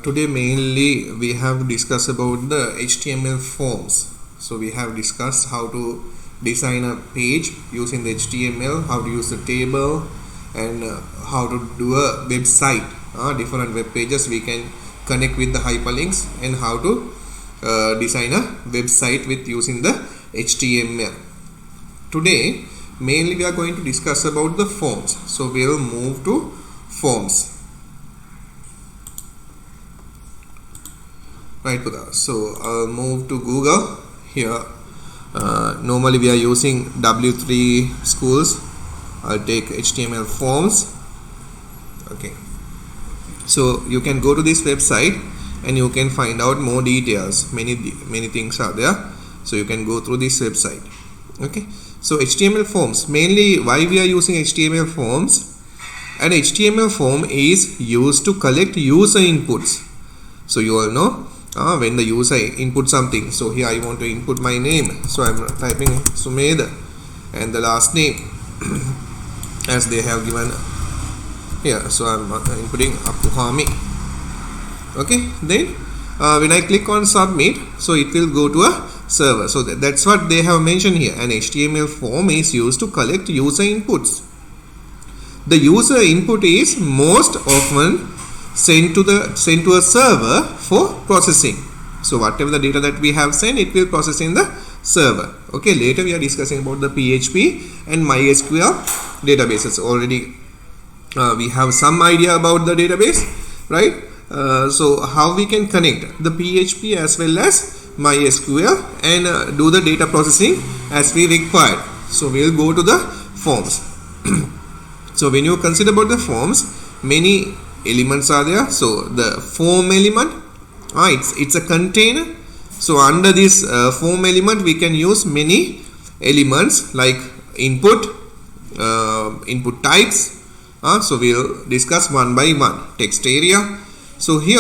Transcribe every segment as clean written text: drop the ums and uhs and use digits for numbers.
Today mainly we have discussed about the HTML forms. So we have discussed how to design a page using the HTML, how to use the table, and how to do a website. Different web pages we can connect with the hyperlinks, and how to design a website with using the HTML. Today mainly we are going to discuss about the forms. So we will move to forms. Right, Pudha. So I'll move to Google here. Normally we are using W3 schools. I'll take HTML forms. Okay. So you can go to this website and you can find out more details. Many things are there. So you can go through this website. Okay. So HTML forms. Mainly why we are using HTML forms? An HTML form is used to collect user inputs. So you all know when the user input something. So here I want to input my name. So I'm typing Sumedha and the last name as they have given here. So I'm inputting Appuhami. Okay. Then when I click on submit, so it will go to a server. So that's what they have mentioned here. An HTML form is used to collect user inputs. The user input is most often sent to a server for processing. So whatever the data that we have sent, it will process in the server. Okay, later we are discussing about the PHP and MySQL databases. Already we have some idea about the database, right? So how we can connect the PHP as well as MySQL and do the data processing as we require. So we will go to the forms. So when you consider about the forms, many elements are there. So the form element, it's a container. So under this form element we can use many elements like input, input types. So we'll discuss one by one. Text area. So here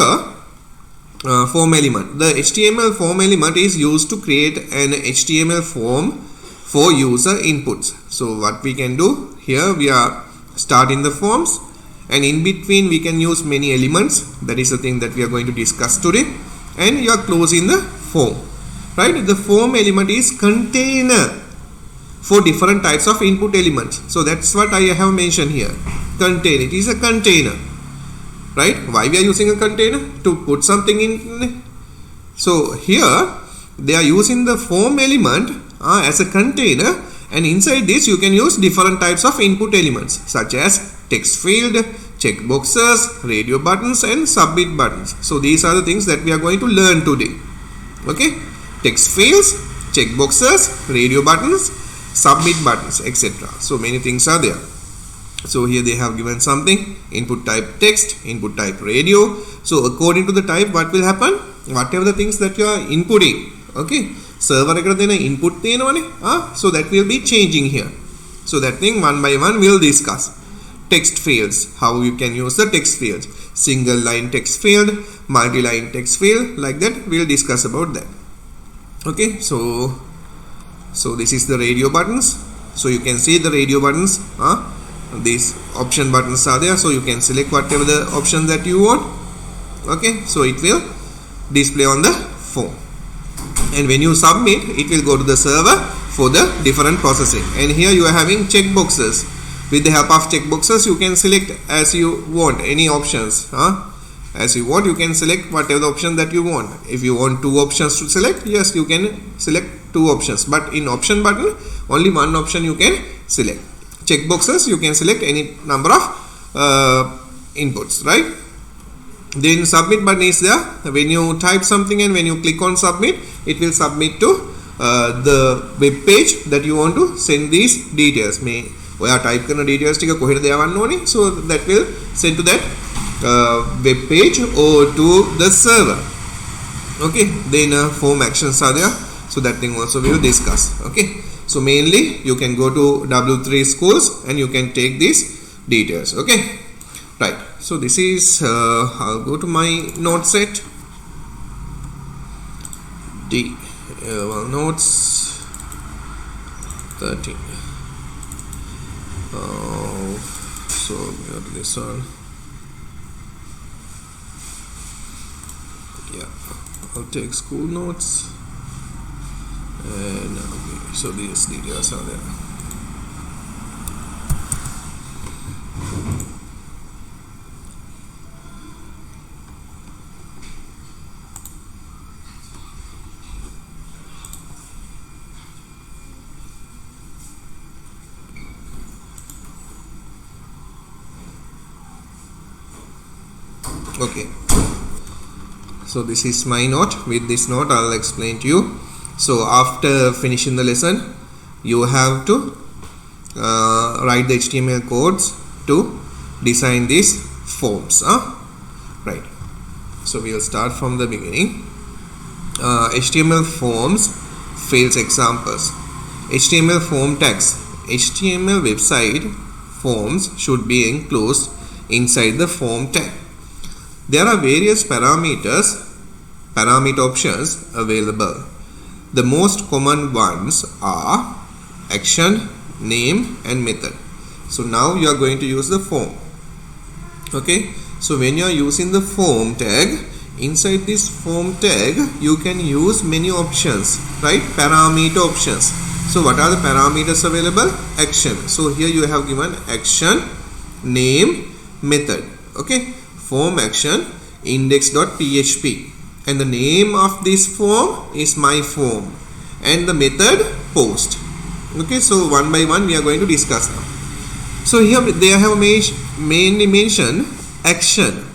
form element, the HTML form element is used to create an HTML form for user inputs. So what we can do here, we are starting the forms, and in between we can use many elements. That is the thing that we are going to discuss today. And you are closing the form, right? The form element is container for different types of input elements. So that's what I have mentioned here. Container, it is a container, right? Why we are using a container? To put something in. So here they are using the form element as a container, and inside this you can use different types of input elements such as text field, checkboxes, radio buttons and submit buttons. So these are the things that we are going to learn today. Okay, text fields, checkboxes, radio buttons, submit buttons, etc. So many things are there. So here they have given something: input type text, input type radio. So according to the type, what will happen? Whatever the things that you are inputting, okay, server eකට දෙන input තියෙනවනේ. So that will be changing here. So that thing one by one we'll discuss. Text fields, how you can use the text fields, single line text field, multi-line text field, like that we'll discuss about that. Okay, so this is the radio buttons. So you can see the radio buttons. These option buttons are there, so you can select whatever the option that you want. Okay, so it will display on the form, and when you submit, it will go to the server for the different processing. And here you are having checkboxes. With the help of checkboxes, you can select as you want any options. As you want, you can select whatever the option that you want. If you want two options to select, yes, you can select two options. But in option button, only one option you can select. Checkboxes, you can select any number of inputs, right? Then submit button is there. When you type something and when you click on submit, it will submit to the web page that you want to send these details. ඔයා type කරන details ටික කොහෙද යවන්න ඕනේ? So that will send to that web page or to the server. Okay, then form actions are there. So that thing also we will discuss. Okay, so mainly you can go to W3 schools and you can take these details. Okay, right. So this is I'll go to my note set. Notes 13. So we got this one. Yeah, I'll take school notes, and okay, so these details are there. Okay, so this is my note. With this note I'll explain to you. So after finishing the lesson, you have to write the HTML codes to design these forms. Right, so we'll start from the beginning. HTML forms fields examples. HTML form tags. HTML website forms should be enclosed inside the form tag. There are various parameter options available. The most common ones are action, name, and method. So now you are going to use the form. Okay, so when you are using the form tag, inside this form tag you can use many options, right? Parameter options. So what are the parameters available? Action. So here you have given action, name, method. Okay, form action index.php, and the name of this form is my form, and the method post. Okay, so one by one we are going to discuss now. So here they have mainly mentioned action.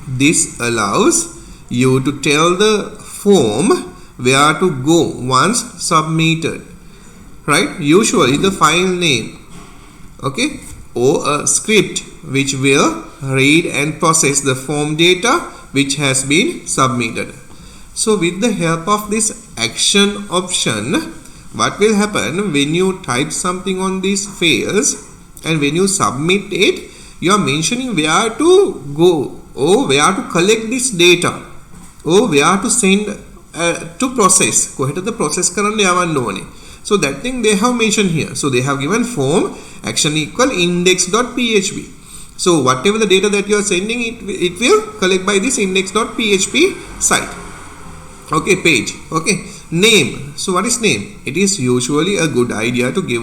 This allows you to tell the form where to go once submitted, right? Usually the file name, okay, or a script which will read and process the form data which has been submitted. So with the help of this action option, what will happen when you type something on these fields and when you submit it, you are mentioning where to go or where to collect this data or where to send to process. කොහෙටද process කරන්න යවන්න ඕනේ. So that thing they have mentioned here. So they have given form action equal index.php. So whatever the data that you are sending, it will collect by this index.php site. Okay, page. Okay, name. So what is name? It is usually a good idea to give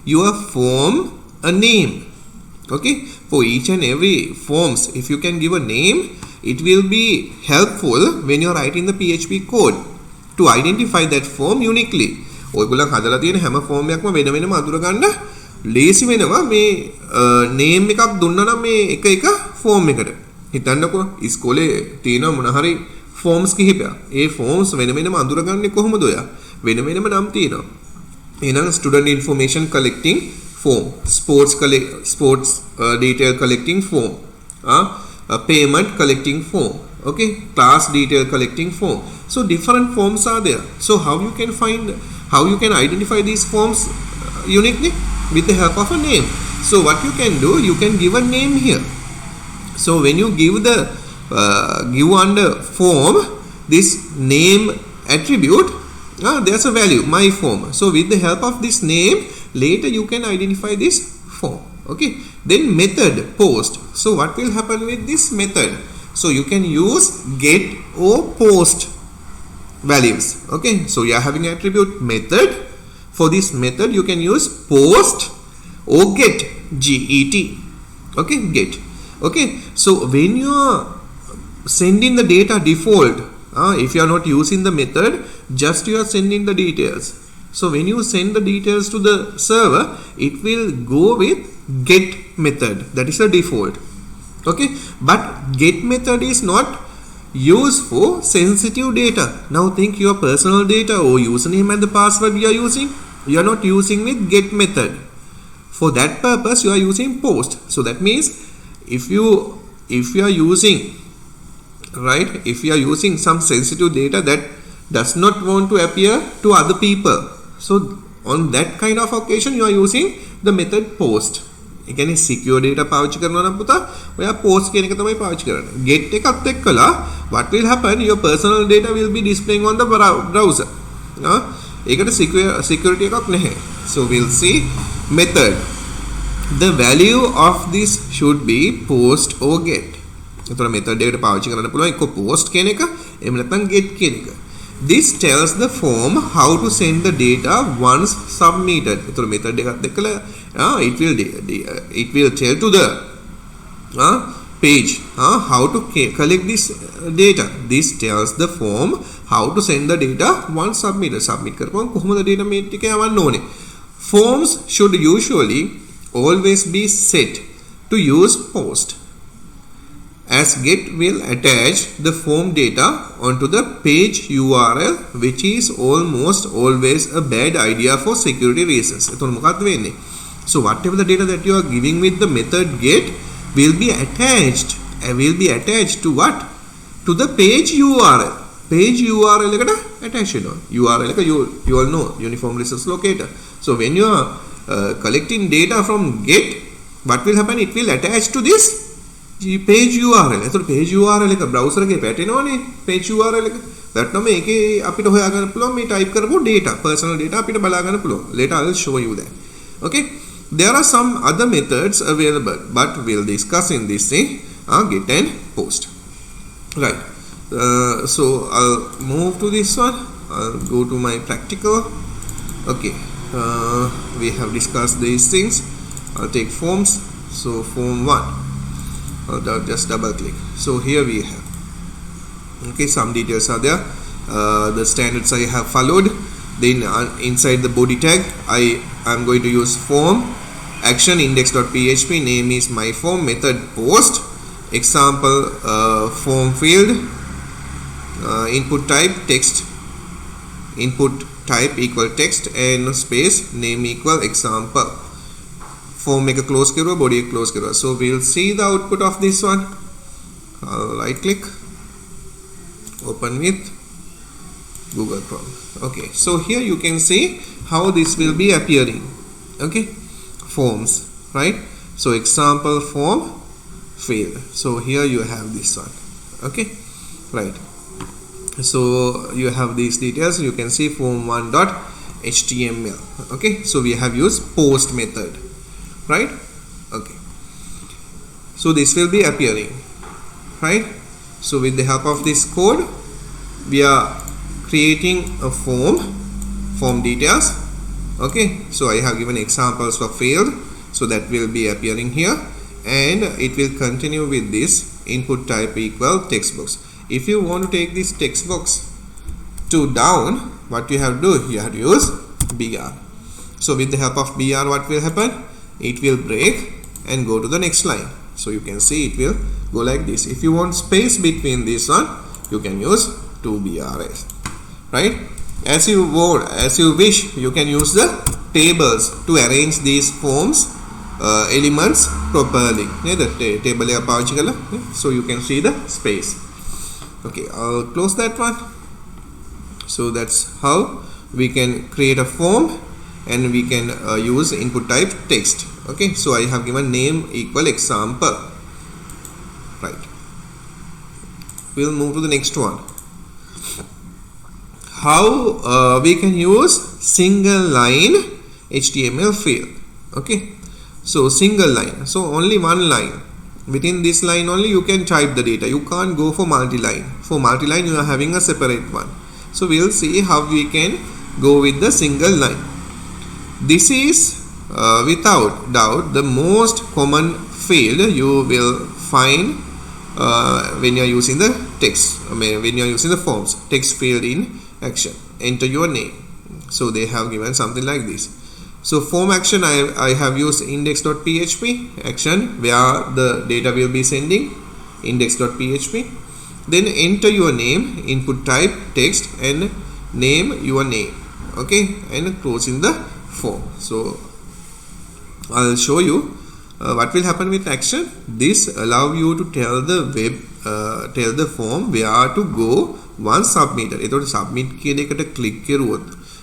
your form a name. Okay, for each and every forms, if you can give a name, it will be helpful when you are writing the PHP code to identify that form uniquely. ඔයගොල්ලන් හදලා තියෙන හැම form එකක්ම වෙන වෙනම අඳුර ගන්න ලේසි වෙනවා මේ නේම් එකක් දුන්නා නම් මේ එක එක ෆෝම් එකට. හිතන්නකෝ ඉස්කෝලේ තියෙන මොන හරි ෆෝම්ස් කිහිපයක්. ඒ ෆෝම්ස් වෙන වෙනම අඳුරගන්නේ කොහොමද ඔයා? වෙන වෙනම නම් තියෙනවා. එහෙනම් student information collecting form, sports detail collecting form, payment collecting form, okay, class detail collecting form. So different forms are there. So how you can identify these forms uniquely? With the help of a name. So what you can do, you can give a name here. So when you give under form this name attribute, there's a value, my form. So with the help of this name, later you can identify this form. Okay, then method post. So what will happen with this method? So you can use get or post values. Okay, so you are having attribute method. For this method you can use post or get, get. Okay, get. Okay, so when you are sending the data default, if you are not using the method, just you are sending the details. So when you send the details to the server, it will go with get method. That is the default. Okay, but get method is not used for sensitive data. Now think your personal data or username and the password you are using, you are not using with get method. For that purpose you are using post. So that means if you are using, right, if you are using some sensitive data that does not want to appear to other people, so on that kind of occasion you are using the method post. ඒ කියන්නේ secure data පාවිච්චි කරනවා නම් පුතා ඔයා post කියන එක තමයි පාවිච්චි කරන්නේ. get එකත් එක්කලා what will happen, your personal data will be displaying on the browser. ඒකට security එකක් නැහැ. So we'll see method. The value of this should be post or get. එතකොට method එකට පාවිච්චි කරන්න පුළුවන් එක්ක post කියන එක එහෙම නැත්නම් get කියන එක. This tells the form how to send the data once submitted. එතකොට method එකත් එක්කලා it will tell to the page how to collect this data. This tells the form how to send the data once submitted. Submit කරපුවම කොහොමද data මේ ටික යවන්න ඕනේ. Forms should usually always be set to use post, as get will attach the form data onto the page URL, which is almost always a bad idea for security reasons. එතකොට මොකක්ද වෙන්නේ? So whatever the data that you are giving with the method get will be attached to what? To the page URL. Page URL එකට attach වෙනවා. URL එක you all know, uniform resource locator. So when you are collecting data from get, what will happen? It will attach to this page URL. එතකොට page URL එක browser එකේ පැටෙනවනේ page URL එක. වැටෙනම ඒකේ අපිට හොයා ගන්න පුළුවන් මේ type කරපු data, personal data අපිට බලා ගන්න පුළුවන්. Later I will show you that. Okay? There are some other methods available, but we'll discuss in this thing, get and post. Right. So I'll move to this one. I'll go to my practical. Okay. We have discussed these things. I'll take forms. So form 1. I'll just double click. So here we have. Okay, some details are there. The standards I have followed. Then inside the body tag, I am going to use form action index.php. Name is my form. Method post. Example form field. Input type text. Input type equal text and space name equal example. Form make a close kira, body a close kira. So we'll see the output of this one. I'll right click, open with Google Chrome. Okay, so here you can see how this will be appearing. Okay, forms, right? So example form field. So here you have this one. Okay, right. So you have these details. You can see form1.html. Okay, so we have used post method, right? Okay, so this will be appearing, right? So with the help of this code, we are creating a form details. Okay, so I have given examples for field, so that will be appearing here, and it will continue with this input type equal text box. If you want to take this text box to down, what you have to do, you have to use br. So with the help of br, what will happen? It will break and go to the next line. So you can see it will go like this. If you want space between this one, you can use 2brs, right? As you wish, you can use the tables to arrange these forms elements properly. The table so you can see the space. Okay, I'll close that one. So that's how we can create a form and we can use input type text. Okay, so I have given name equal example, right? We'll move to the next one. How we can use single line HTML field. Okay, so single line, so only one line. Within this line only you can type the data. You can't go for multi-line. For multi-line you are having a separate one. So we'll see how we can go with the single line. This is without doubt the most common field you will find when you are using the text. When you are using the forms. Text field in action. Enter your name. So they have given something like this. So form action, I have used index.php action where the data will be sending index.php. Then enter your name, input type text and name your name. Okay, and closing the form. So I'll show you what will happen with action. This allow you to tell the form where to go once submitted. එතකොට submit කියන එකට click කරුවොත්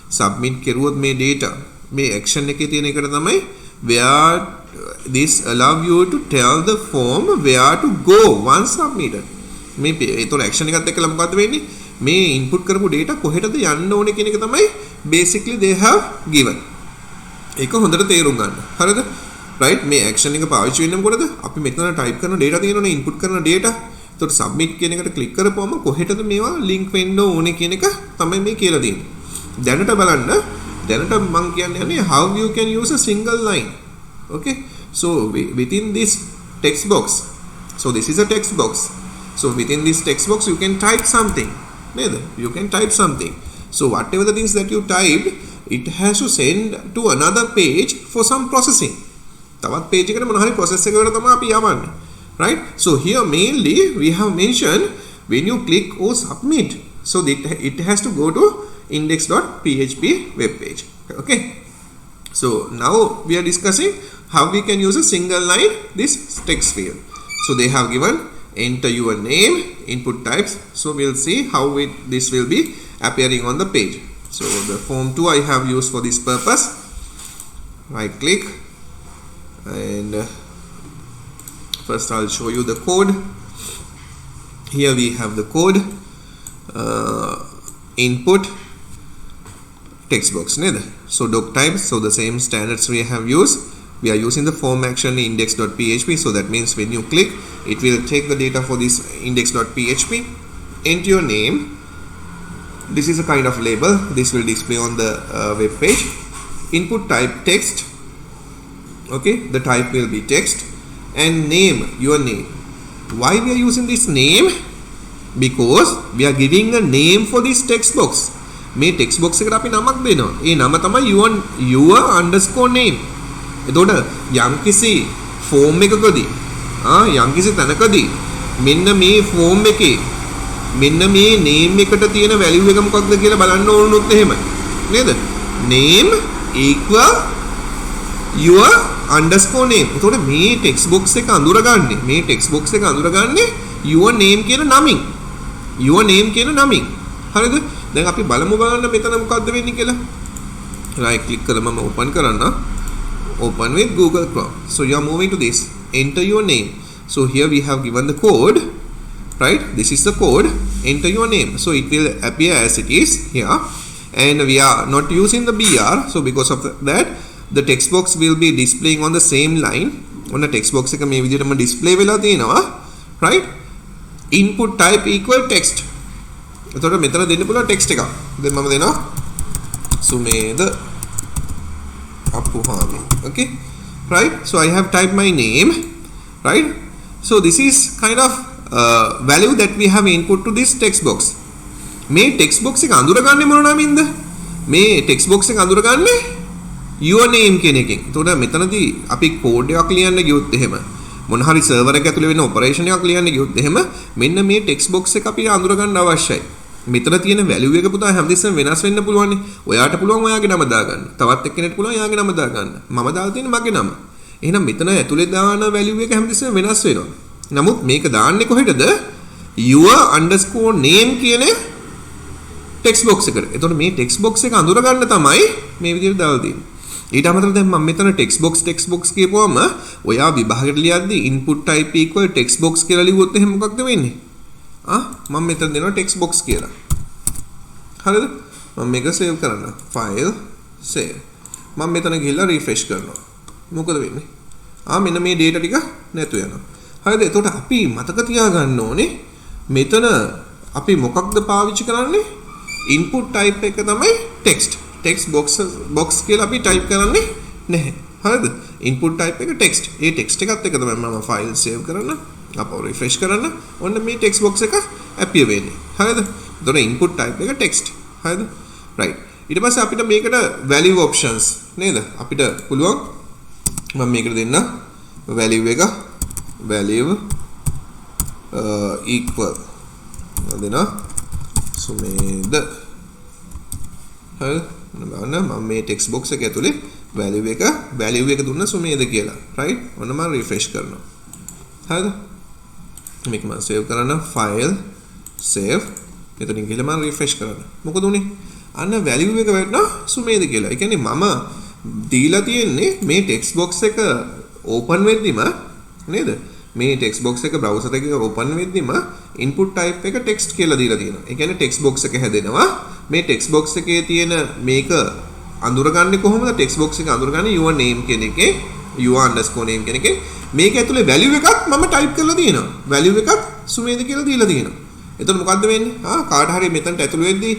submit කරුවොත් මේ data මේ action එකේ තියෙන එකට තමයි where this allow you to tell the form where to go once submitted. මේ ඒතකොට action එකත් එක්කලා මොකද්ද වෙන්නේ? මේ input කරපු data කොහෙටද යන්න ඕනේ කියන එක තමයි basically they have given. ඒක හොඳට තේරුම් ගන්න. හරිද? right මේ action එක පාවිච්චි වෙන්නේ මොකටද? අපි මෙතන type කරන data තියෙනවනේ input කරන data. එතකොට submit කියන එකට click කරපුවම කොහෙටද මේවා link වෙන්න ඕනේ කියන එක තමයි මේ කියලා දෙන්නේ. දැනට බලන්න දැනට මම කියන්නේ how you can use a single line. Okay, so within this text box, so this is a text box, so within this text box you can type something. You can type something. So whatever the things that you typed, it has to send to another page for some processing. තවත් page එකට මොන හරි process එකකට තමයි අපි යවන්නේ. Right? So here mainly we have mentioned when you click or submit, so it has to go to index.php web page. Okay, so now we are discussing how we can use a single line this text field. So they have given enter your name, input types, so we'll see how this will be appearing on the page. So the form 2 I have used for this purpose. Right click and first I'll show you the code. Here we have the code, input text box. So doc types, so the same standards we have used. We are using the form action index.php, so that means when you click, it will take the data for this index.php, enter your name. This is a kind of label. This will display on the web page. Input type text. Okay, the type will be text, and name, your name. Why we are using this name? Because we are giving a name for this text box. මේ text box එකට අපි නමක් දෙනවා. ඒ නම තමයි your underscore name. එතකොට යම්කිසි form එකකදී යම්කිසි තැනකදී මෙන්න මේ form එකේ මෙන්න මේ name එකට තියෙන value එක මොකක්ද කියලා බලන්න ඕනොත් එහෙම නේද? name equal your underscore name. එතකොට මේ text box එක අඳුරගන්නේ your name කියන නමින්. your name කියන නමින්. හරිද? දැන් අපි බලමු බලන්න මෙතන මොකද්ද වෙන්නේ කියලා. right click කරලා මම open කරන්න. Open with Google Chrome. So you are moving to this, enter your name. So here we have given the code, right? This is the code, enter your name. So it will appear as it is here, and we are not using the BR, so because of that the text box will be displaying on the same line. On the text box එක මේ විදිහටම display වෙලා තියෙනවා, right? Input type equal text. එතකොට මෙතන දෙන්න පුළුවන් text එකක්. දැන් මම දෙනවා Sumedha Apuhami. Okay, right? So I have typed my name, right? So this is kind of value that we have input to this text box. මේ text box එක අඳුරගන්නේ මොන නමින්ද? මේ text box එක අඳුරගන්නේ your name කියන එකෙන්. එතකොට මෙතනදී අපි code එකක් ලියන්න ගියොත් එහෙම මොන හරි server එක ඇතුලේ වෙන operation එකක් ලියන්න ගියොත් එහෙම මෙන්න මේ text box එක අපි අඳුරගන්න අවශ්‍යයි. මෙතන තියෙන value එක පුතා හැමදෙස්සම වෙනස් වෙන්න පුළුවන් නේ. ඔයාට පුළුවන් ඔයාගේ නම දාගන්න. තවත් එක්කෙනෙක්ට පුළුවන් එයාගේ නම දාගන්න. මම දාලා තියෙන්නේ මගේ නම. එහෙනම් මෙතන ඇතුලේ දාන value එක හැමදෙස්සම වෙනස් වෙනවා. නමුත් මේක දාන්නේ කොහෙටද? your underscore name කියන text box එකට. එතකොට මේ text box එක අඳුරගන්න තමයි මේ විදිහට දාලා තියෙන්නේ. ඊට අමතරව දැන් මම මෙතන text box කියපුවම ඔයා විභාගයට ලියද්දි input type equal text box කියලා ලිව්වොත් එහෙනම් මොකක්ද වෙන්නේ? මම මෙතන දෙනවා text box කියලා. හරිද? මම මේක save කරන්න. file save. මම මෙතන ගිහිල්ලා refresh කරනවා. මොකද වෙන්නේ? මෙන්න මේ data ටික නැතු වෙනවා. හරිද? එතකොට අපි මතක තියාගන්න ඕනේ මෙතන අපි මොකක්ද පාවිච්චි කරන්නේ? input type එක තමයි text box කියලා අපි type කරන්නේ නැහැ. හරිද? input type එක text. ඒ text එකත් එක තමයි මම file save කරන්න. අපව refresh කරන්න. ඔන්න මේ text box එක appear වෙන්නේ. හරිද? එතකොට input type එක text. හරිද? right. ඊට පස්සේ අපිට මේකට value options නේද? අපිට පුළුවන් මම මේකට දෙන්න value එක value equal දෙනවා සුමේද. හරිද? මම මේ text box එක ඇතුලේ value එක දුන්න සුමේද කියලා. right? ඔන්න මම refresh කරනවා. හරිද? මේක මම save කරන්න file save එතනින් ගිහලා මම refresh කරන්න. මොකද උනේ? අන්න value එක වැටෙනවා සුමේද කියලා. ඒ කියන්නේ මම දීලා තියෙන්නේ මේ text box එක open වෙද්දිම නේද? මේ text box එක browser එකේ open වෙද්දිම input type එක text කියලා දීලා තියෙනවා. ඒ කියන්නේ text box එක හැදෙනවා. මේ text box එකේ තියෙන මේක අඳුරගන්නේ කොහොමද? text box එක අඳුරගන්නේ your name කියන එකේ your underscore name කියන එකේ මේක ඇතුලේ value එකක් මම type කරලා තියෙනවා. value එකක් සුමේද කියලා දීලා තියෙනවා. එතකොට මොකද්ද වෙන්නේ? කාට හරි මෙතනට ඇතුළු වෙද්දී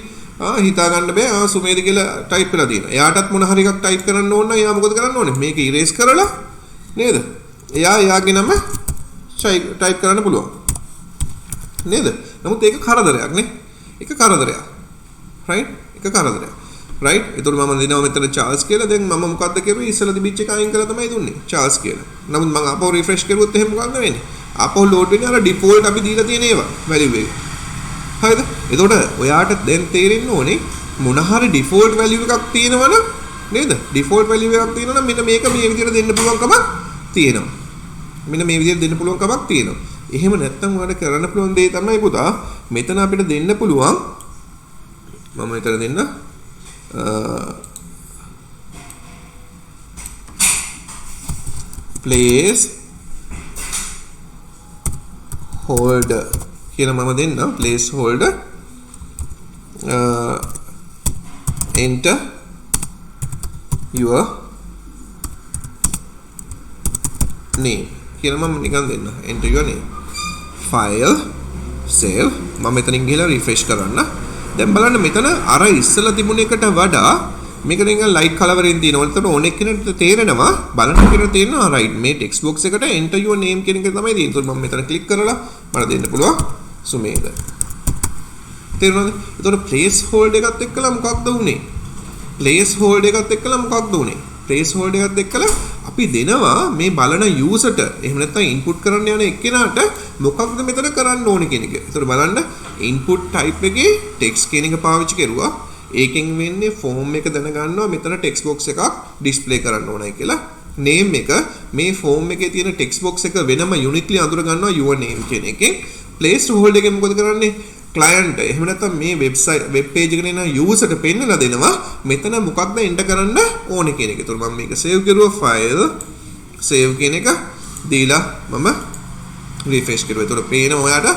හිතා ගන්න බෑ සුමේද කියලා ටයිප් කරලා තියෙනවා. එයාටත් මොන හරි එකක් ටයිප් කරන්න ඕන නම් එයා මොකද කරන්න ඕනේ? මේක ඉරේස් කරලා නේද? එයාගේ නම ටයිප් කරන්න පුළුවන්. නේද? නමුත් ඒක කරදරයක් නේ. ඒක කරදරයක්. right? ඒක කරදරයක්. right? එතකොට මම දෙනවා මෙතන චාල්ස් කියලා. දැන් මම මොකද්ද කරුවේ? ඉස්සලා තිබිච්ච එක අයින් කරලා තමයි දුන්නේ. චාල්ස් කියලා. නමුත් මම ආපහු රිෆ්‍රෙෂ් කරුවොත් එහෙම මොකක්ද වෙන්නේ? ආපහු ලෝඩ් වෙන්නේ අර ඩිෆෝල්ට් අපි දීලා තියෙන ඒවා වැලියු එක. හරිද? එතකොට ඔයාට දැන් තේරෙන්න ඕනේ මොන හරි ඩිෆෝල්ට් වැලියු එකක් තියෙනවනම් නේද? ඩිෆෝල්ට් වැලියු එකක් තියෙනවනම් මෙන්න මේක මේ විදිහට දෙන්න පුළුවන් කමක් තියෙනවා. මෙන්න මේ විදිහට දෙන්න පුළුවන් කමක් තියෙනවා. එහෙම නැත්නම් ඔයාලට කරන්න පුළුවන් දේ තමයි පුතා මෙතන අපිට දෙන්න පුළුවන් මම මෙතන දෙන්න place holder කියලා මම දෙන්න place holder enter your name කියලා මම නිකන් දෙන්න enter your name file save මම මෙතනින් ගිහලා refresh කරන්න දැන් බලන්න මෙතන අර ඉස්සලා තිබුණ එකට වඩා මේක නිකන් light color එකෙන් තියෙනවා. ඒතකොට ඕනෙක් කෙනෙක්ට තේරෙනවා බලන්න කෙනෙක්ට තේරෙනවා right මේ text box එකට enter your name කියන එක තමයි තියෙන්නේ. ඒතකොට මම මෙතන click කරලා මට දෙන්න පුළුවන් සුමේද. තේරුණාද? ඒතකොට place holder එකත් එක්කලා මොකක්ද උනේ? place holder එකත් එක්කලා මොකක්ද උනේ? place holder එකත් එක්කලා අපි දෙනවා මේ බලන user ට එහෙම නැත්නම් input කරන්න යන එක්කෙනාට මොකක්ද මෙතන කරන්න ඕනේ කියන එක. ඒතකොට බලන්න input type එකේ text කියන එක පාවිච්චි කරුවා. ඒකෙන් වෙන්නේ form එක දැනගන්නවා මෙතන text box එකක් display කරන්න ඕනයි කියලා. name එක මේ form එකේ තියෙන text box එක වෙනම uniquely අඳුර ගන්නවා your name කියන එකෙන්. place holder එකෙන් මොකද කරන්නේ? client එහෙම නැත්නම් මේ web page එකට එන user ට පෙන්නලා දෙනවා මෙතන මොකක්ද enter කරන්න ඕනේ කියන එක. ඒතකොට මම මේක save කරුවා file save කියන එක දීලා මම refresh කරුවා. ඒතකොට පේනවා ඔයාට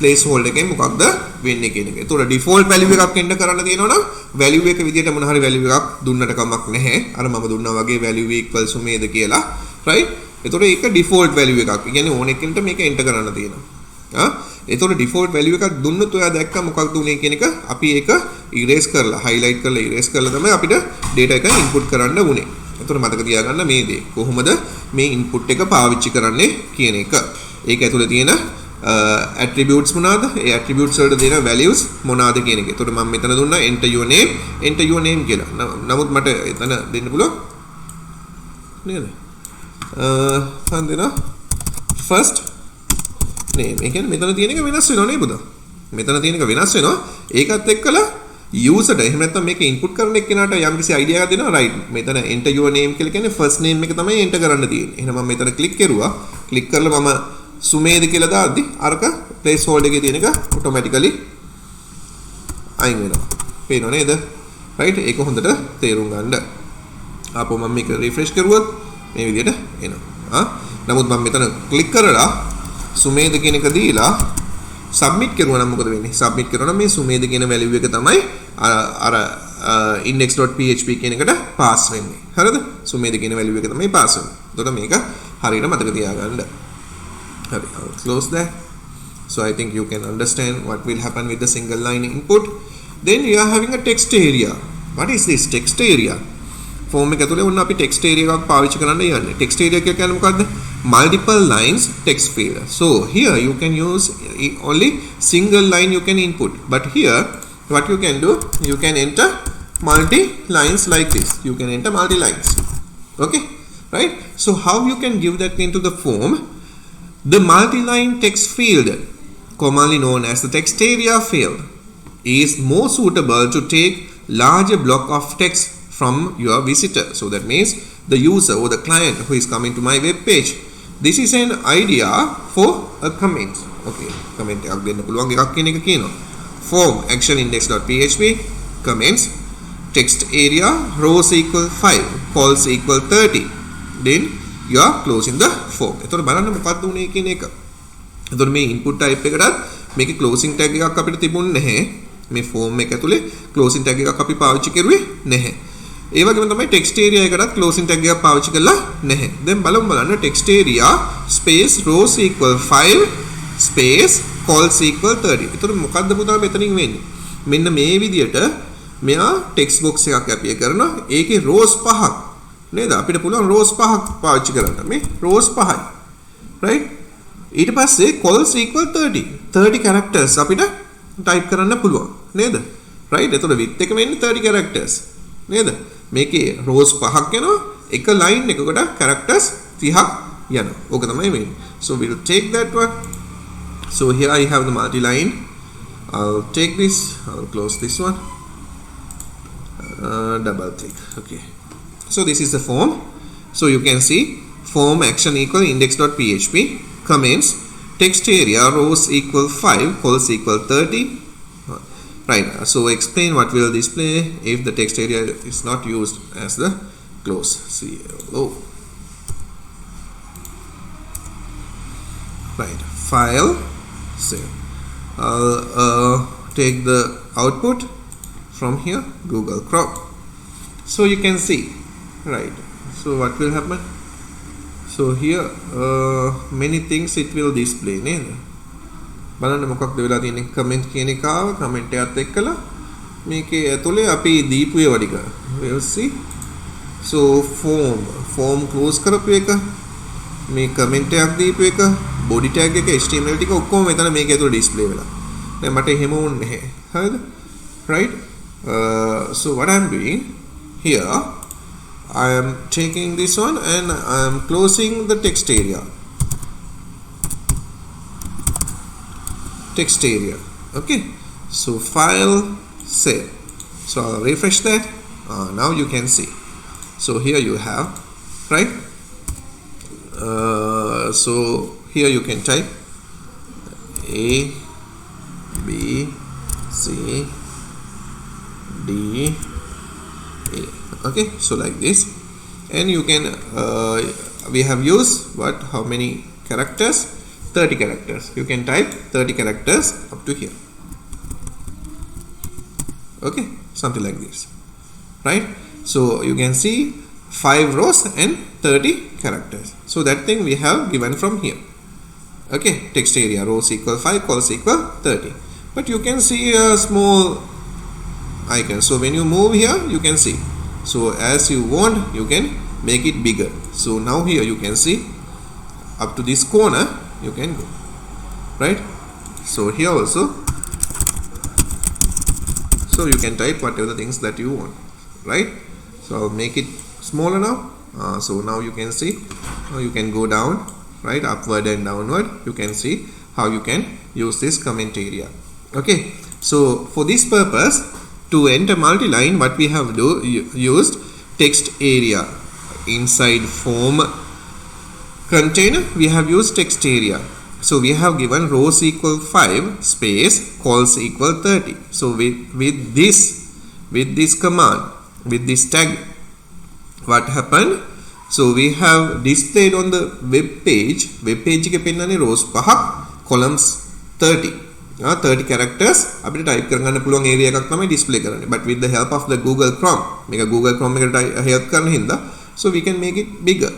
place holder එකෙන් මොකක්ද වෙන්නේ කියන එක. ඒතකොට default value එකක් enter කරන්න තියෙනවා නම් value එක විදිහට මොන හරි value එකක් දුන්නට කමක් නැහැ. අර මම දුන්නා වගේ value equals සුමේද කියලා. right? ඒතකොට ඒක default value එකක්. ඒ කියන්නේ ඕන එකකට මේක enter කරන්න තියෙනවා. ඒතකොට default value එකක් දුන්නොත් ඔයා දැක්කා මොකක්ද උනේ කියන එක අපි ඒක erase කරලා highlight කරලා erase කරලා තමයි අපිට data එක input කරන්න උනේ. ඒතකොට මතක තියාගන්න මේ දේ කොහොමද මේ input එක පාවිච්චි කරන්නේ කියන එක. ඒක ඇතුලේ තියෙන attributes මොනවාද? ඒ attributes වලට දෙන values මොනවාද කියන එක. ඒතකොට මම මෙතන දුන්නා enter your name කියලා. නමුත් මට එතන දෙන්න පුළුවන් නේද? මම දෙනවා first name. ඒ කියන්නේ මෙතන තියෙන එක වෙනස් වෙනව නේ පුතා. මෙතන තියෙන එක වෙනස් වෙනවා. ඒකත් එක්කලා user ට එහෙම නැත්නම් මේක input කරන එක්කෙනාට යම්කිසි idea එකක් දෙනවා right. මෙතන enter your name කියලා කියන්නේ first name එක තමයි enter කරන්න තියෙන්නේ. එහෙනම් මම මෙතන click කරුවා. click කරලා මම සුමේද කියලා දාද්දි අරක place holder එකේ තියෙන එක automatically අයින් වෙනවා. පේනව නේද? right. ඒක හොඳට තේරුම් ගන්න. ආපහු මම මේක refresh කරුවොත් මේ විදිහට එනවා. නමුත් මම මෙතන click කරලා සුමේද කියන එක දීලා submit කරුවා නම් මොකද වෙන්නේ? submit කරනවා නම් මේ සුමේද කියන value එක තමයි අර index.php කියන එකට pass වෙන්නේ. හරිද? සුමේද කියන value එක තමයි pass වෙන්නේ. එතකොට මේක හරියට මතක තියාගන්න. හරි. I'll close that. So I think you can understand what will happen with the single line input. Then you are having a text area. What is this text area? form එක ඇතුලේ වුණ අපි text area එකක් පාවිච්චි කරන්න යන්නේ. text area එක කියන්නේ මොකද්ද? multiple lines text field. So here you can use only single line you can input. But here what you can do? You can enter multi lines like this. You can enter multi lines. Okay? Right? So how you can give that into the form? The multi-line text field, commonly known as the text area field, is more suitable to take larger block of text from your visitor. So that means the user or the client who is coming to my web page. This is an idea for a comment. Okay, comment එකක් දෙන්න පුළුවන් එකක් කියන එක කියනවා. Form action index.php comments text area rows equal 5 columns equal 30. Then you are closing the form. එතකොට බලන්න මොකක්ද උනේ කියන එක. එතකොට මේ input type එකටත් මේකේ closing tag එකක් අපිට තිබුණේ නැහැ. මේ form එක ඇතුලේ closing tag එකක් අපි පාවිච්චි කරුවේ නැහැ. ඒ වගේම තමයි text area එකටත් closing tag එකක් පාවිච්චි කළා නැහැ. දැන් බලන්න text area space rows equal 5 space calls equal 30. ඒතර මොකද්ද පුතා මෙතනින් වෙන්නේ? මෙන්න මේ විදියට මෙයා ටෙක්ස්ට් බොක්ස් එකක් ඇපිය කරනවා. ඒකේ rows 5ක් නේද? අපිට පුළුවන් rows 5ක් පාවිච්චි කරන්න. මේ rows 5යි. right? ඊට පස්සේ calls equal 30. 30 characters අපිට type කරන්න පුළුවන් නේද? right? එතකොට width එක වෙන්නේ 30 characters නේද? මේකේ rows 5ක් යනවා. එක line එකකට characters 30ක් යනවා. ඕක තමයි වෙන්නේ. So we will take that one. So here I have the multi-line. I'll take this. I'll close this one. Double click. Okay. So this is the form. So you can see form action equal index.php, comments, text area rows equal 5, calls equal 30. Right. So explain what will display if the text area is not used as the close. See. Oh. Right. File. Save. I'll take the output from here, Google Chrome. So you can see, right? So what will happen? So here many things it will display නේද? බලන්න මොකක්ද වෙලා තියෙන්නේ? Comment කියන එක ආව, comment එකත් එක්කලා මේකේ ඇතුලේ අපි දීපු ඒවා ටික. we'll see. So form close කරපු එක, මේ කමෙන්ට් එකක් දීපු එක, body tag එක, HTML ටික ඔක්කොම මෙතන මේක ඇතුලේ display වෙලා. දැන් මට එහෙම වුන්නේ නැහැ. හරිද? Right? So what I'm doing here, I am taking this one and I am closing the text area. Okay. So file, save. So I'll refresh that. Now you can see. So here you have, right? So here you can type A, B, C, D, A. Okay, so like this, and you can we have used how many characters? 30 characters. You can type 30 characters up to here. Okay, something like this, right? So you can see 5 rows and 30 characters. So that thing we have given from here. Okay, text area rows equal 5, calls equal 30. But you can see a small icon. So when you move here, you can see. So as you want, you can make it bigger. So now here you can see up to this corner you can go, right? So here also, so you can type whatever the things that you want, right? So I'll make it smaller now. So now you can see you can go down, right? Upward and downward. You can see how you can use this comment area. Okay, so for this purpose, to enter multi-line, what we have used text area inside form container. We have used text area. So we have given rows equal 5 space calls equal 30. So with this command, with this tag, what happened? So we have displayed on the web page එකේ පෙන්නන්නේ rows 5ක්, columns 30. 30 characters අපිට type කරගන්න පුළුවන් area එකක් තමයි display කරන්නේ. But with the help of the Google Chrome, මේක Google Chrome එකට help කරන හින්දා, so we can make it bigger.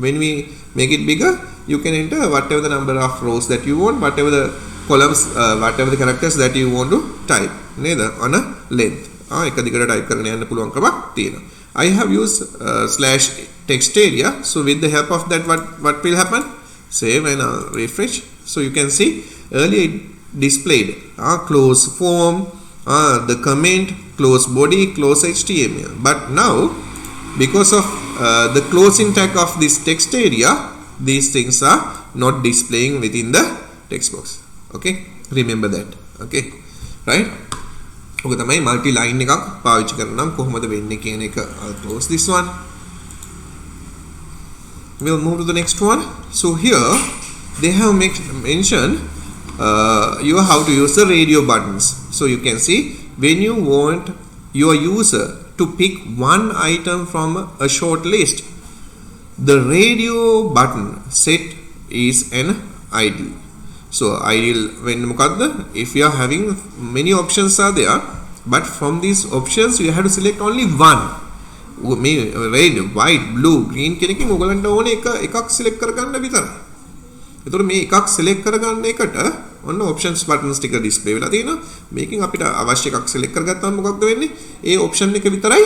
When we make it bigger, you can enter whatever the number of rows that you want, whatever the columns, whatever the characters that you want to type නේද? on a length. එක දිගට type කරගෙන යන්න පුළුවන් ක්‍රමයක් තියෙනවා. I have used slash text area. So with the help of that, what will happen? Save and refresh. So you can see earlier it displayed close form, the comment, close body, close HTML. But now, because of the closing tag of this text area, these things are not displaying within the text box. Okay, remember that. Okay, right? ඔක තමයි multi line එකක් පාවිච්චි කරනනම් කොහොමද වෙන්නේ කියන එක. I'll close this one. We'll move to the next one. So here they have mentioned how to use the radio buttons. So you can see when you want your user to pick one item from a short list, the radio button set is an ideal. So ideal when if you are having many options are there, but from these options you have to select only one. Red, white, blue, green කෙනකින් ඔයගලන්ට ඕනේ එකක් select කරගන්න විතරයි. ඒතකොට මේ එකක් select කරගන්න එකට ඔන්න options buttons ටික display වෙලා තියෙනවා. මේකෙන් අපිට අවශ්‍ය එකක් select කරගත්තාම මොකක්ද වෙන්නේ? ඒ option එක විතරයි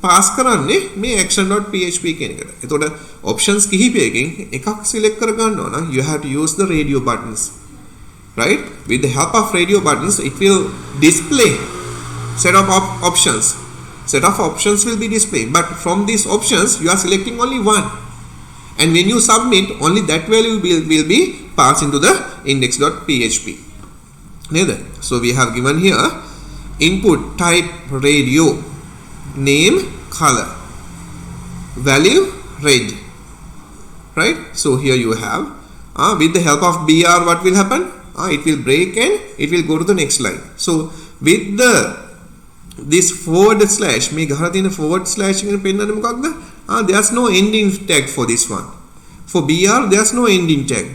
pass කරන්නේ මේ action.php කියන එකට. එතකොට options කිහිපයකින් එකක් select කර ගන්නවා නම් you have to use the radio buttons. Right? With the help of radio buttons it will display set of options. Set of options will be displayed, but from these options you are selecting only one. And when you submit, only that value will be passed into the index.php. So we have given here input type radio, name color, value red. Right? So here you have with the help of br what will happen? It will break and it will go to the next line. So with this forward slash මේ ගහලා තියෙන forward slash එකෙන් පෙන්නන්නේ මොකක්ද? There's no ending tag for this one. For br there's no ending tag.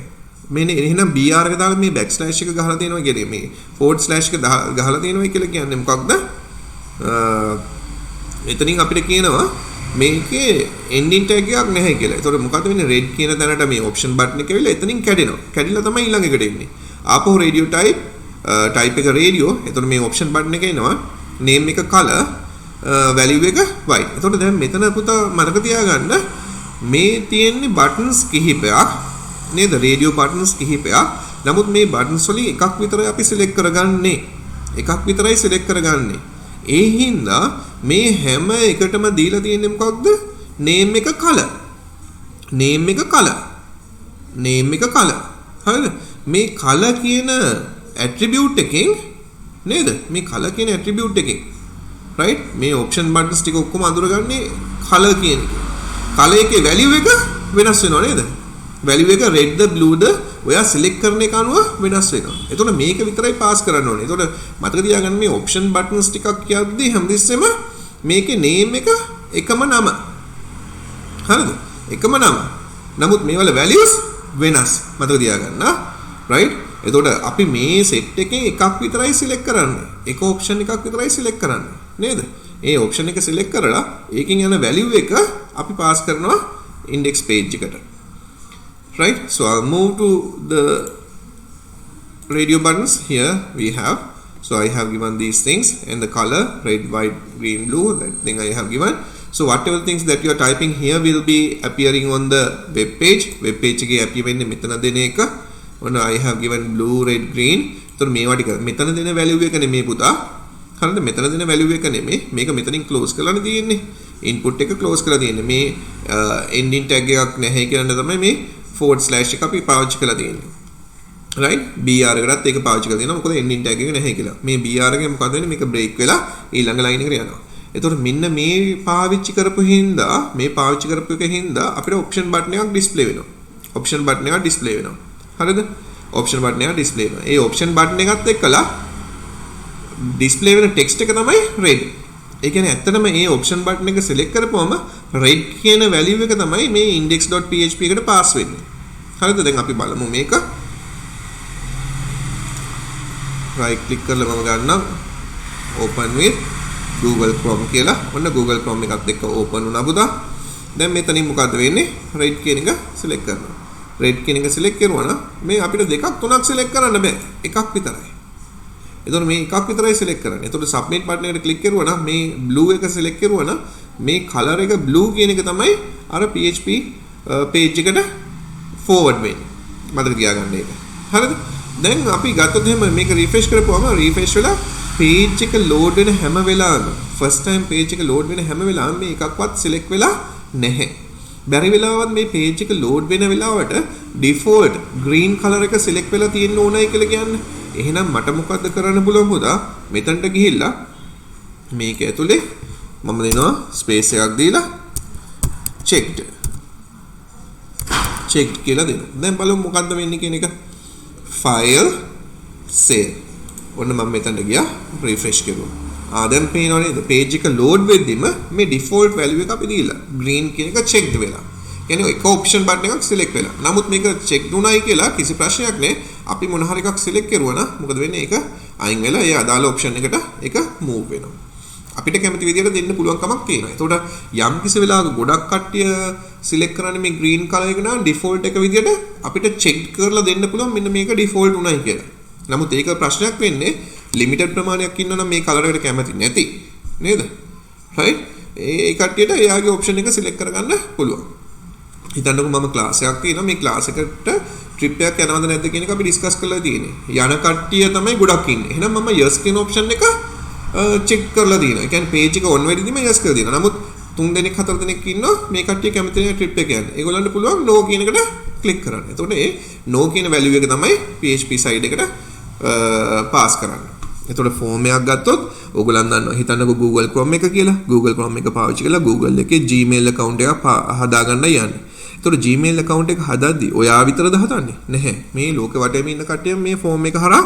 මේ එහෙනම් br එක දාලා මේ backslash එක ගහලා තියෙනවා කියන්නේ මේ forward slash එක ගහලා තියෙනවා කියලා කියන්නේ මොකක්ද? එතනින් අපිට කියනවා මේකේ ending tag එකක් නැහැ කියලා. ඒතකොට මොකද වෙන්නේ? red කියන තැනට මේ option button එක ඇවිල්ලා එතනින් කැඩෙනවා. කැඩිලා තමයි ඊළඟ එකට එන්නේ. ආපහු radio type එක radio. එතකොට මේ option button එක එනවා. name එක color, value එක white. එතකොට දැන් මෙතන පුතා මතක තියාගන්න මේ තියෙන්නේ buttons කිහිපයක් නේද? radio buttons කිහිපයක්. නමුත් මේ buttons වලින් එකක් විතරයි අපි select කරගන්නේ. එකක් විතරයි select කරගන්නේ. ඒ හින්දා මේ හැම එකටම දීලා තියෙන්නේ මොකක්ද? name එක color. name එක color. name එක color. හරිද? මේ color කියන attribute එකෙන් නේද? මේ color කියන attribute එකෙන් right මේ option buttons ටික ඔක්කොම අඳුරගන්නේ color කියන එක. color එකේ value එක වෙනස් වෙනව නේද? value එක red ද blue ද ඔයා select කරන එක අනුව වෙනස් වෙනවා. එතකොට මේක විතරයි pass කරන්න ඕනේ. එතකොට මතක තියාගන්න මේ option buttons ටිකක් කියද්දී හැමදෙස්සෙම මේකේ name එක එකම නම. හරිද? එකම නම. නමුත් මේවල values වෙනස්. මතක තියාගන්න. right? එතකොට අපි මේ set එකෙන් එකක් විතරයි select කරන්නේ. එක option එකක් විතරයි select කරන්නේ. නේද? ඒ option එක select කරලා ඒකෙන් යන value එක අපි pass කරනවා index page එකට. Right? So I'll move to the radio buttons. Here we have. So I have given these things and the color red, white, green, blue. That thing I have given. So whatever things that you are typing here will be appearing on the web page. Web page එකේ appear වෙන්නේ මෙතන දෙන එක. ඔන්න I have given blue, red, green. එතකොට මේවා ටික මෙතන දෙන value එක නෙමෙයි පුතා. හරිද? මෙතන දෙන value එක නෙමෙයි. මේක මෙතනින් close කරලානේ තියෙන්නේ. input එක close කරලා තියෙන්නේ. මේ ending tag එකක් නැහැ කියන තමයි මේ forward slash එක අපි පාවිච්චි කරලා තියෙන්නේ. right? br එකටත් ඒක පාවිච්චි කරලා තියෙනවා. මොකද ending tag එක නැහැ කියලා. මේ br එකෙන් මොකද වෙන්නේ? මේක break වෙලා ඊළඟ line එකට යනවා. එතකොට මෙන්න මේ පාවිච්චි කරපු හින්දා අපිට option button එකක් display වෙනවා. option button එකක් display වෙනවා. හරිද? option button එක display වෙනවා. ඒ option button එකත් එක්කලා display වෙන text එක තමයි red. ඒ කියන්නේ ඇත්තටම මේ option button එක select කරපුවම red කියන value එක තමයි මේ index.php එකට pass වෙන්නේ. හරිද? දැන් අපි බලමු මේක. right click කරලා මම ගන්නම් open with Google Chrome කියලා. ඔන්න Google Chrome එකත් එක්ක open වුණා පුතා. දැන් මෙතනින් මොකද වෙන්නේ? red කියන එක select කරනවා. red කියන එක select කරුවා නම් මේ අපිට දෙකක් තුනක් select කරන්න බෑ. එකක් විතරයි. එතකොට මේ එකක් විතරයි select කරන්නේ. එතකොට submit button එකට click කරුවා නම් මේ blue එක select කරුවා නම් මේ color එක blue කියන එක තමයි අර PHP page එකට forward වෙන්නේ. මතක තියාගන්න ඒක. හරිද? දැන් අපි ගත්තොත් එහෙම මේක refresh කරපුවම refresh වෙලා page එක load වෙන හැම වෙලාවෙම first time page එක load වෙන හැම වෙලාවෙම මේ එකක්වත් select වෙලා නැහැ. බැරි වෙලාවත් මේ page එක load වෙන වෙලාවට default green color එක select වෙලා තියෙන්න ඕනයි කියලා කියන්නේ. එහෙනම් මට මොකද්ද කරන්න පුළුවන් පුතා? මෙතනට ගිහිල්ලා මේක ඇතුලේ මම දෙනවා space එකක් දීලා checked කියලා දෙනවා. දැන් බලමු මොකද්ද වෙන්නේ කියන එක. file save. ඔන්න මම මෙතනට ගියා refresh කරුවා. දැන් පේනවා නේද? page එක load වෙද්දිම මේ default value එක අපි දීලා green කියන එක checked වෙලා. කියන්නේ එක option button එකක් select වෙලා. නමුත් මේක checked උනායි කියලා කිසි ප්‍රශ්නයක් නැහැ. අපි මොන හරි එකක් select කරුවා නම් මොකද වෙන්නේ? ඒක අයින් වෙලා ඒ අදාළ option එකට ඒක move වෙනවා. අපිට කැමති විදිහට දෙන්න පුළුවන් කමක් තියෙනවා. ඒතකොට යම් කිසි වෙලාවක ගොඩක් කට්ටිය select කරන්නේ මේ green color එක නම් default එක විදිහට අපිට check කරලා දෙන්න පුළුවන් මෙන්න මේක default උනායි කියලා. නමුත් ඒක ප්‍රශ්නයක් වෙන්නේ ලිමිටඩ් ප්‍රමාණයක් ඉන්නවා නම් මේ කලර් එකට කැමති නැති නේද? right? ඒ කට්ටියට එයාගේ ඔප්ෂන් එක සිලෙක්ට් කරගන්න පුළුවන්. හිතන්නකෝ මම ක්ලාස් එකක් තියෙනවා මේ ක්ලාස් එකට ට්‍රිප් එකක් යනවද නැද්ද කියන එක අපි ඩිස්කස් කරලා තියෙන්නේ. යන කට්ටිය තමයි ගොඩක් ඉන්නේ. එහෙනම් මම yes කියන ඔප්ෂන් එක චෙක් කරලා දිනවා. ඒ කියන්නේ page එක on වෙද්දිම yes කරලා දිනවා. නමුත් 3 දෙනෙක් 4 දෙනෙක් ඉන්නවා මේ කට්ටිය කැමති නැහැ ට්‍රිප් එක යන්න. ඒගොල්ලන්ට පුළුවන් no කියන එකට ක්ලික් කරන්න. එතකොට ඒ no කියන value එක තමයි PHP side එකට පාස් කරන්න. එතකොට ෆෝම් එකක් ගත්තොත් ඕගොල්ලන් දන්නවා හිතන්නකෝ Google Chrome එක කියලා. Google Chrome එක පාවිච්චි කරලා Google එකේ Gmail account එකක් හදාගන්න යන්නේ. එතකොට Gmail account එක හදද්දි ඔයා විතරද හදන්නේ? නැහැ. මේ ලෝකෙ වටේම ඉන්න කට්ටිය මේ ෆෝම් එක හරහා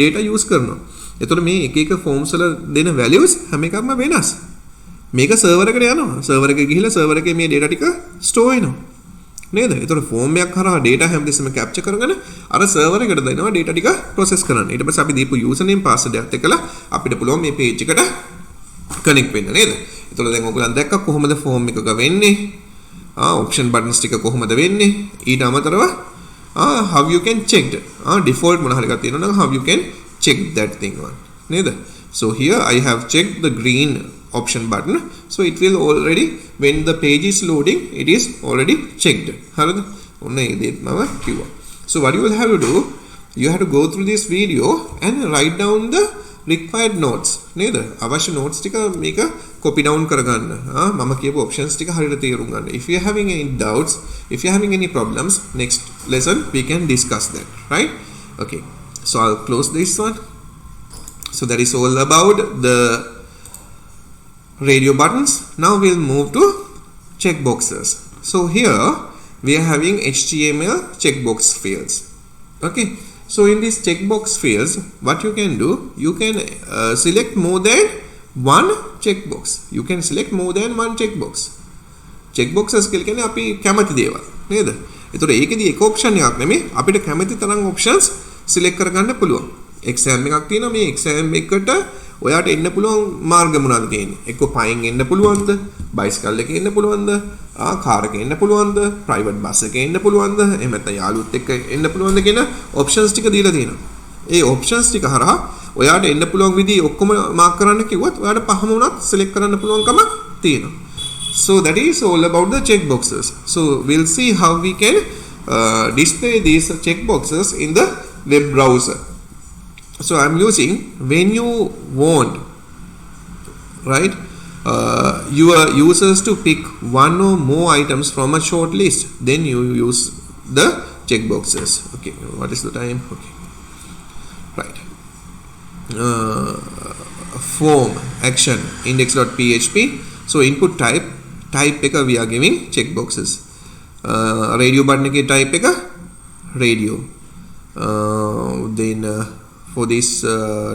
data use කරනවා. එතකොට මේ එක එක forms වල දෙන values හැම එකක්ම වෙනස්. මේක server එකට යනවා. server එකේ ගිහිල්ලා server එකේ මේ data ටික store වෙනවා. නේද? එතකොට ෆෝම් එකක් හරහා data හැමදෙස්සම capture කරගෙන අර server එකට දෙනවා data ටික process කරන්න. ඊට පස්සේ අපි දීපු username password එකත් එක්කලා අපිට පුළුවන් මේ page එකට connect වෙන්න නේද? එතකොට දැන් ඔයගොල්ලන් දැක්කා කොහොමද ෆෝම් එකක වෙන්නේ? option buttons ටික කොහොමද වෙන්නේ? ඊට අමතරව how you can check default මොන හරි එකක් තියෙනවා නම් how you can check that thing one නේද? So here I have checked the green option button, so it will already when the page is loading it is already checked. හරිද? ඔන්න ඒ දෙත් මම කිව්වා. So what you will have to do, you have to go through this video and write down the required notes නේද? අවශ්‍ය notes ටික මේක copy down කරගන්න. මම කියපු options ටික හරියට තේරුම් ගන්න. If you are having any doubts, if you are having any problems, next lesson we can discuss that, right? Okay, so I'll close this one. So that is all about the radio buttons. Now we'll move to checkboxes. So here we are having HTML checkbox fields. Okay, so in these checkbox fields what you can do, you can select more than one checkbox. You can select more than one checkbox. checkboxes කියලා කියන්නේ අපි කැමති දේවල් නේද? ඒතකොට ඒකෙදි එක option එකක් නෙමෙයි අපිට කැමති තරම් ඔප්ෂන්ස් සිලෙක්ට් කරගන්න පුළුවන්. එක්සෑම් එකක් තියෙනවා මේ එක්සෑම් එකට ඔයාට එන්න පුළුවන් මාර්ග මොනවද කියන්නේ? එක්ක පයින් එන්න පුළුවන්ද? බයිසිකල් එකේ එන්න පුළුවන්ද? කාර් එකේ එන්න පුළුවන්ද? ප්‍රයිවට් බස් එකේ එන්න පුළුවන්ද? එහෙම නැත්නම් යාළුවොත් එක්ක එන්න පුළුවන්ද කියන ඔප්ෂන්ස් ටික දීලා තියෙනවා. ඒ ඔප්ෂන්ස් ටික හරහා ඔයාට එන්න පුළුවන් විදිහ ඔක්කොම මාක් කරන්න කිව්වොත් ඔයාට පහම වුණත් සිලෙක්ට් කරන්න පුළුවන්කම තියෙනවා. So that is all about the checkboxes. So we'll see how we can display these checkboxes in the web browser. So I'm using when you want, right, your users to pick one or more items from a short list, then you use the checkboxes. Okay, what is the time? Okay, right. Form action index.php. So input type එක we are giving checkboxes. Radio button එකේ type එක radio. Then for these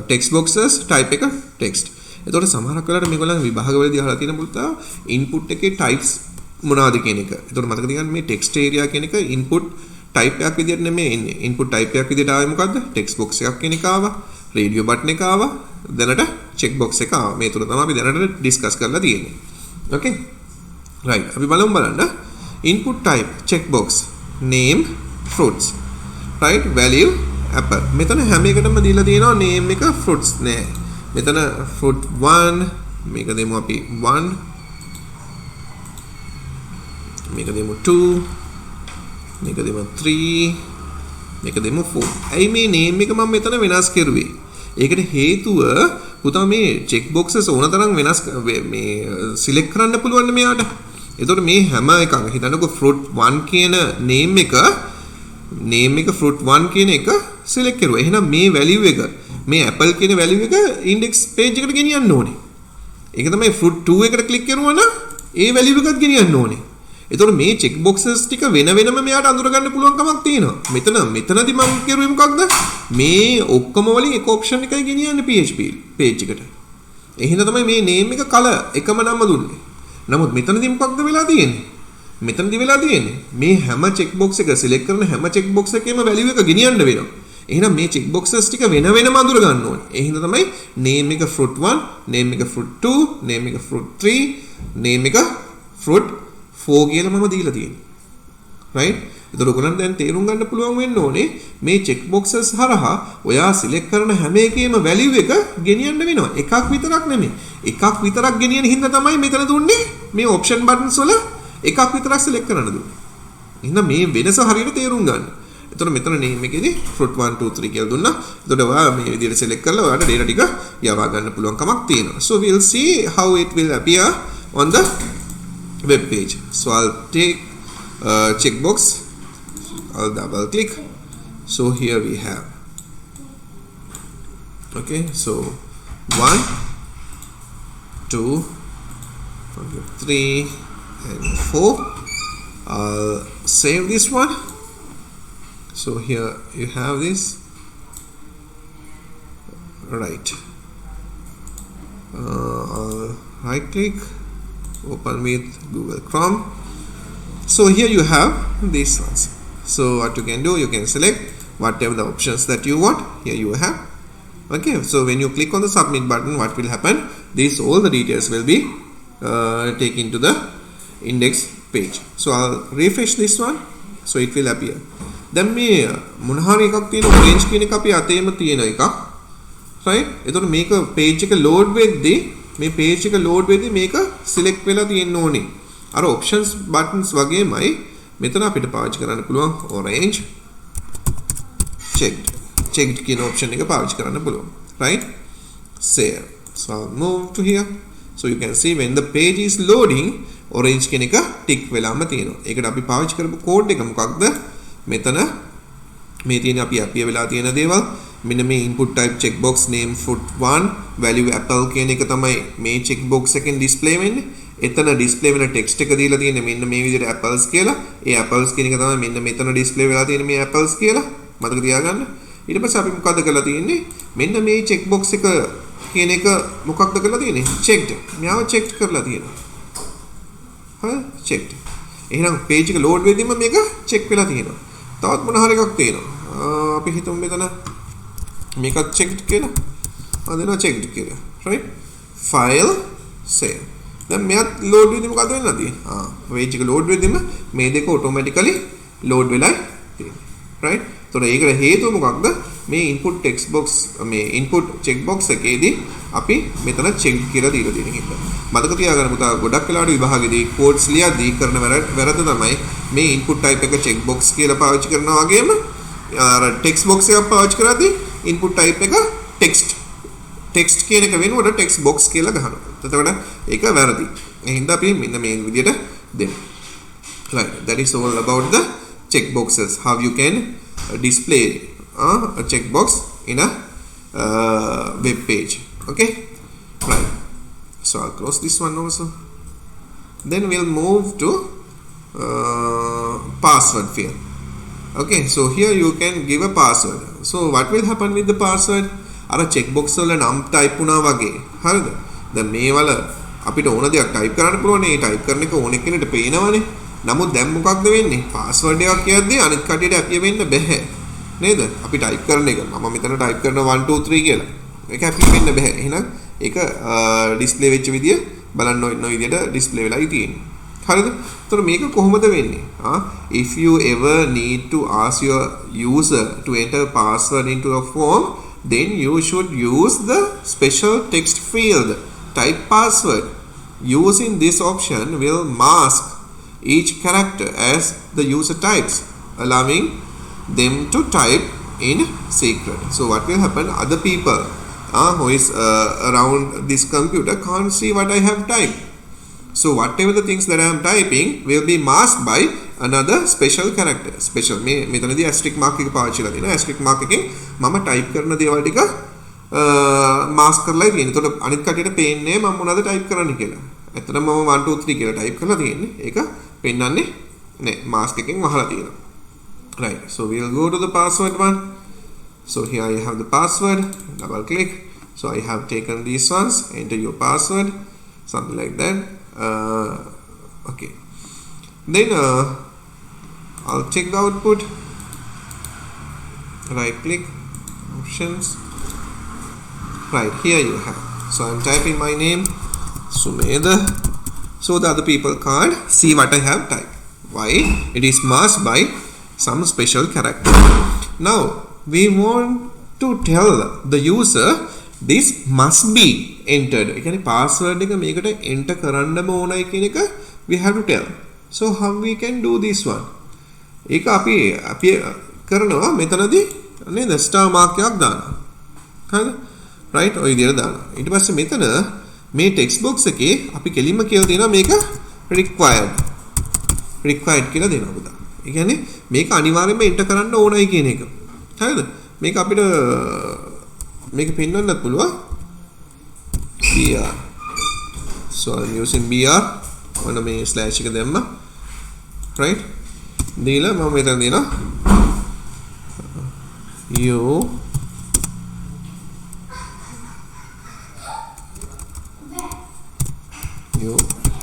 text boxes type එක text. එතකොට සමහරක් වෙලාවට මේගොල්ලන් විභාගවලදී අහලා තියෙන පුතා input එකේ types මොනවද කියන එක. එතකොට මතක තියාගන්න මේ text area කියන එක input type එකක් විදිහට නෙමෙයි එන්නේ. input type එකක් විදිහට ආවේ මොකද්ද? text box එකක් කියන එක ආවා. radio button එක ආවා. දැනට check box එක ආවා. මේ තුන තමයි අපි දැනට discuss කරලා තියෙන්නේ. Okay? Right. අපි බලන්න input type checkbox name fruits. Right? Value apple. මෙතන හැම එකටම දීලා තියෙනවා name එක fruits නෑ. මෙතන fruit 1 මේක දෙමු අපි 1 මේක දෙමු 2 මේක දෙමු 3 මේක දෙමු 4. ඇයි මේ name එක මම මෙතන වෙනස් කරුවේ? ඒකට හේතුව පුතා මේ check boxes ඕන තරම් වෙනස් මේ select කරන්න පුළුවන් මෙයාට. එතකොට මේ හැම එකම හිතන්නකෝ fruit 1 කියන name එක fruit 1 කියන එක select කරුවා. එහෙනම් මේ value එක මේ apple කියන value එක index page එකට ගෙනියන්න ඕනේ. ඒක තමයි fruit 2 එකට click කරුවා නම් ඒ value එකත් ගෙනියන්න ඕනේ. එතකොට මේ check boxes ටික වෙන වෙනම මෙයාට අඳුර ගන්න පුළුවන් කමක් තියෙනවා. මෙතනදී මම කරුවේ මොකක්ද? මේ ඔක්කොම වලින් එක option එකයි ගෙනියන්නේ PHP page එකට. ඒ හින්දා තමයි මේ name එක color එකම නම දුන්නේ. නමුත් මෙතනදී මොකක්ද වෙලා තියෙන්නේ? මෙතනදී වෙලා තියෙන්නේ මේ හැම check box එක select කරන හැම check box එකේම value එක ගෙනියන්න වෙනවා. එහෙනම් මේ check boxes ටික වෙන වෙනම අඳුර ගන්න ඕනේ. ඒ හින්දා තමයි name එක fruit 1, name එක fruit 2, name එක fruit 3, name එක fruit 4 කියලා මම දීලා තියෙන්නේ. right? ඒතර ඔයගොල්ලන් දැන් තේරුම් ගන්න පුළුවන් වෙන්න ඕනේ මේ check boxes හරහා ඔයා select කරන හැම එකේම value එක ගෙනියන්න වෙනවා. එකක් විතරක් නෙමෙයි. එකක් විතරක් ගෙනියන හින්දා තමයි මෙතන දුන්නේ මේ option buttons වල එකක් විතරක් select කරන්න දුන්නේ. එහෙනම් මේ වෙනස හරියට තේරුම් ගන්න. එතකොට මෙතන name එකේදී fruit 1 2 3 කියලා දුන්නා. එතකොට ඔයා මේ විදිහට select කරලා ඔයාලට data ටික යවා ගන්න පුළුවන් කමක් තියෙනවා. So we'll see how it will appear on the web page. So I'll take checkbox. I'll double click. So here we have. Okay, so 1 2 3 and 4. I'll save this one. So here you have this, right? I'll right click, open with Google Chrome. So here you have these ones. So what you can do, you can select whatever the options that you want. Here you have. Okay, so when you click on the submit button, what will happen? These all the details will be taken to the index page. So I'll refresh this one, so it will appear. දැන් මේ මොන හරි එකක් තියෙන orange කියන එක අපි අතේම තියෙන එකක්, right? එතකොට මේක page එක load වෙද්දී මේ page එක load වෙද්දී මේක select වෙලා තියෙන්න ඕනේ. අර options buttons වගේමයි මෙතන අපිට පාවිච්චි කරන්න පුළුවන් orange checked කියන option එක පාවිච්චි කරන්න පුළුවන්, right? Save. So I'll move to here. So you can see when the page is loading, orange කියන එක tick වෙලාම තියෙනවා. ඒකට අපි පාවිච්චි කරපු code එක මොකක්ද? මෙතන මේ තියෙන අපි අපිය වෙලා තියෙන දේවල් මෙන්න මේ input type checkbox name fruit 1 value apple කියන එක තමයි මේ checkbox එකෙන් display වෙන්නේ. එතන display වෙන text එක දීලා තියෙන්නේ මෙන්න මේ විදිහට apples කියලා. ඒ apples කියන එක තමයි මෙන්න මෙතන display වෙලා තියෙන්නේ මේ apples කියලා. මතක තියාගන්න. ඊට පස්සේ අපි මොකද කරලා තියෙන්නේ? මෙන්න මේ checkbox එක කියන එක මොකක්ද කරලා තියෙන්නේ? checked. මෙයාව checked කරලා තියෙනවා. හරි? checked. එහෙනම් page එක load වෙද්දිම මේක check වෙලා තියෙනවා. තවත් මොන හරි එකක් තියෙනවා. අපි හිතමු මෙතන මේකත් checked කියලා. අදෙනවා checked කියලා. right? file save. දැන් මෙයත් load වෙද්දි මොකද වෙන්නේ නැති? page එක load වෙද්දිම මේ දෙක automatically load වෙලා තියෙනවා. right? එතකොට ඒකට හේතුව මොකක්ද? මේ input text box මේ input checkbox එකේදී අපි මෙතන checked කියලා දීලා තියෙන හින්දා. මතක තියාගන්න පුතා ගොඩක් වෙලාවට විභාගෙදී codes ලියද්දී කරන වැරද්ද තමයි මේ input type එක checkbox කියලා පාවිච්චි කරනවා වගේම අර text box එකක් පාවිච්චි කරද්දී input type එක text කියන එක වෙනුවට text box කියලා ගහනවා. එතකොට ඒක වැරදි. ඒ හින්දා අපි මෙන්න මේ විදිහට දෙන්න. right, that is all about the checkboxes, how you can display a checkbox in a web page. Okay, right. So I'll close this one also. Then we'll move to password field. Okay, so here you can give a password. So what will happen with the password? අර checkbox වල නම් type වුණා වගේ. හරිද? දැන් මේ වල අපිට ඕන දෙයක් type කරන්න පුළුවන්. ඒ type කරන එක ඕන කෙනෙක්ට පේනවනේ. නමුත් දැන් මොකක්ද වෙන්නේ? password එකක් කියද්දී අනිත් කටියට අපිය වෙන්න බෑ. නේද? අපි type කරන එක. මම මෙතන type කරනවා 1 2 3 කියලා. ඒක අපිට වෙන්න බෑ. එහෙනම් ඒක display වෙච්ච විදිය බලන්න ඔය විදියට display වෙලායි තියෙන්නේ. හරිද? එතකොට මේක කොහොමද වෙන්නේ? If you ever need to ask your user to enter password into a form, then you should use the special text field type password. Using this option will mask each character as the user types, allowing them to type in secret. So what will happen? Other people who is around this computer can't see what I have typed. So whatever the things that I am typing will be masked by another special character. Special මෙතනදී asterisk mark එක පාවිච්චි කරලා තියෙනවා. asterisk mark එකෙන් මම type කරන දේවල් ටික mask කරලායි තියෙන්නේ. එතකොට අනිත් කටියට පේන්නේ මම මොනවද type කරන්නේ කියලා. ඇත්තටම මම 1 2 3 කියලා type කරලා තියෙන්නේ. ඒක පෙන්වන්නේ නෑ. mask එකෙන් වහලා තියෙනවා. Right. So we'll go to the password one. So here I have the password. Double click. So I have taken these ones. Enter your password. Something like that. Okay. Then I'll check the output. Right click. Options. Right, here you have. So I'm typing my name, Sumedha, so the other people can't see what I have typed. Why? It is masked by some special character. Now we want to tell the user this must be entered. ඒ කියන්නේ password එක මේකට enter කරන්නම ඕනයි කියන එක we have to tell. So how we can do this one? ඒක අපි කරනවා මෙතනදී නේද star mark එකක් දානවා. හරිද? right ඔය විදිහට දානවා. ඊට පස්සේ මෙතන මේ text box එකේ අපි කෙලින්ම කියලා දෙනවා මේක required කියලා දෙනවා පුතා. ඒ කියන්නේ මේක අනිවාර්යයෙන්ම enter කරන්න ඕනයි කියන එක. හරිද? මේක අපිට මේක පෙන්වන්නත් පුළුවන්. br. So I'm using br. ඔන්න මේ slash එක දැම්මා. right? දීලා මම මෙතන දෙනවා you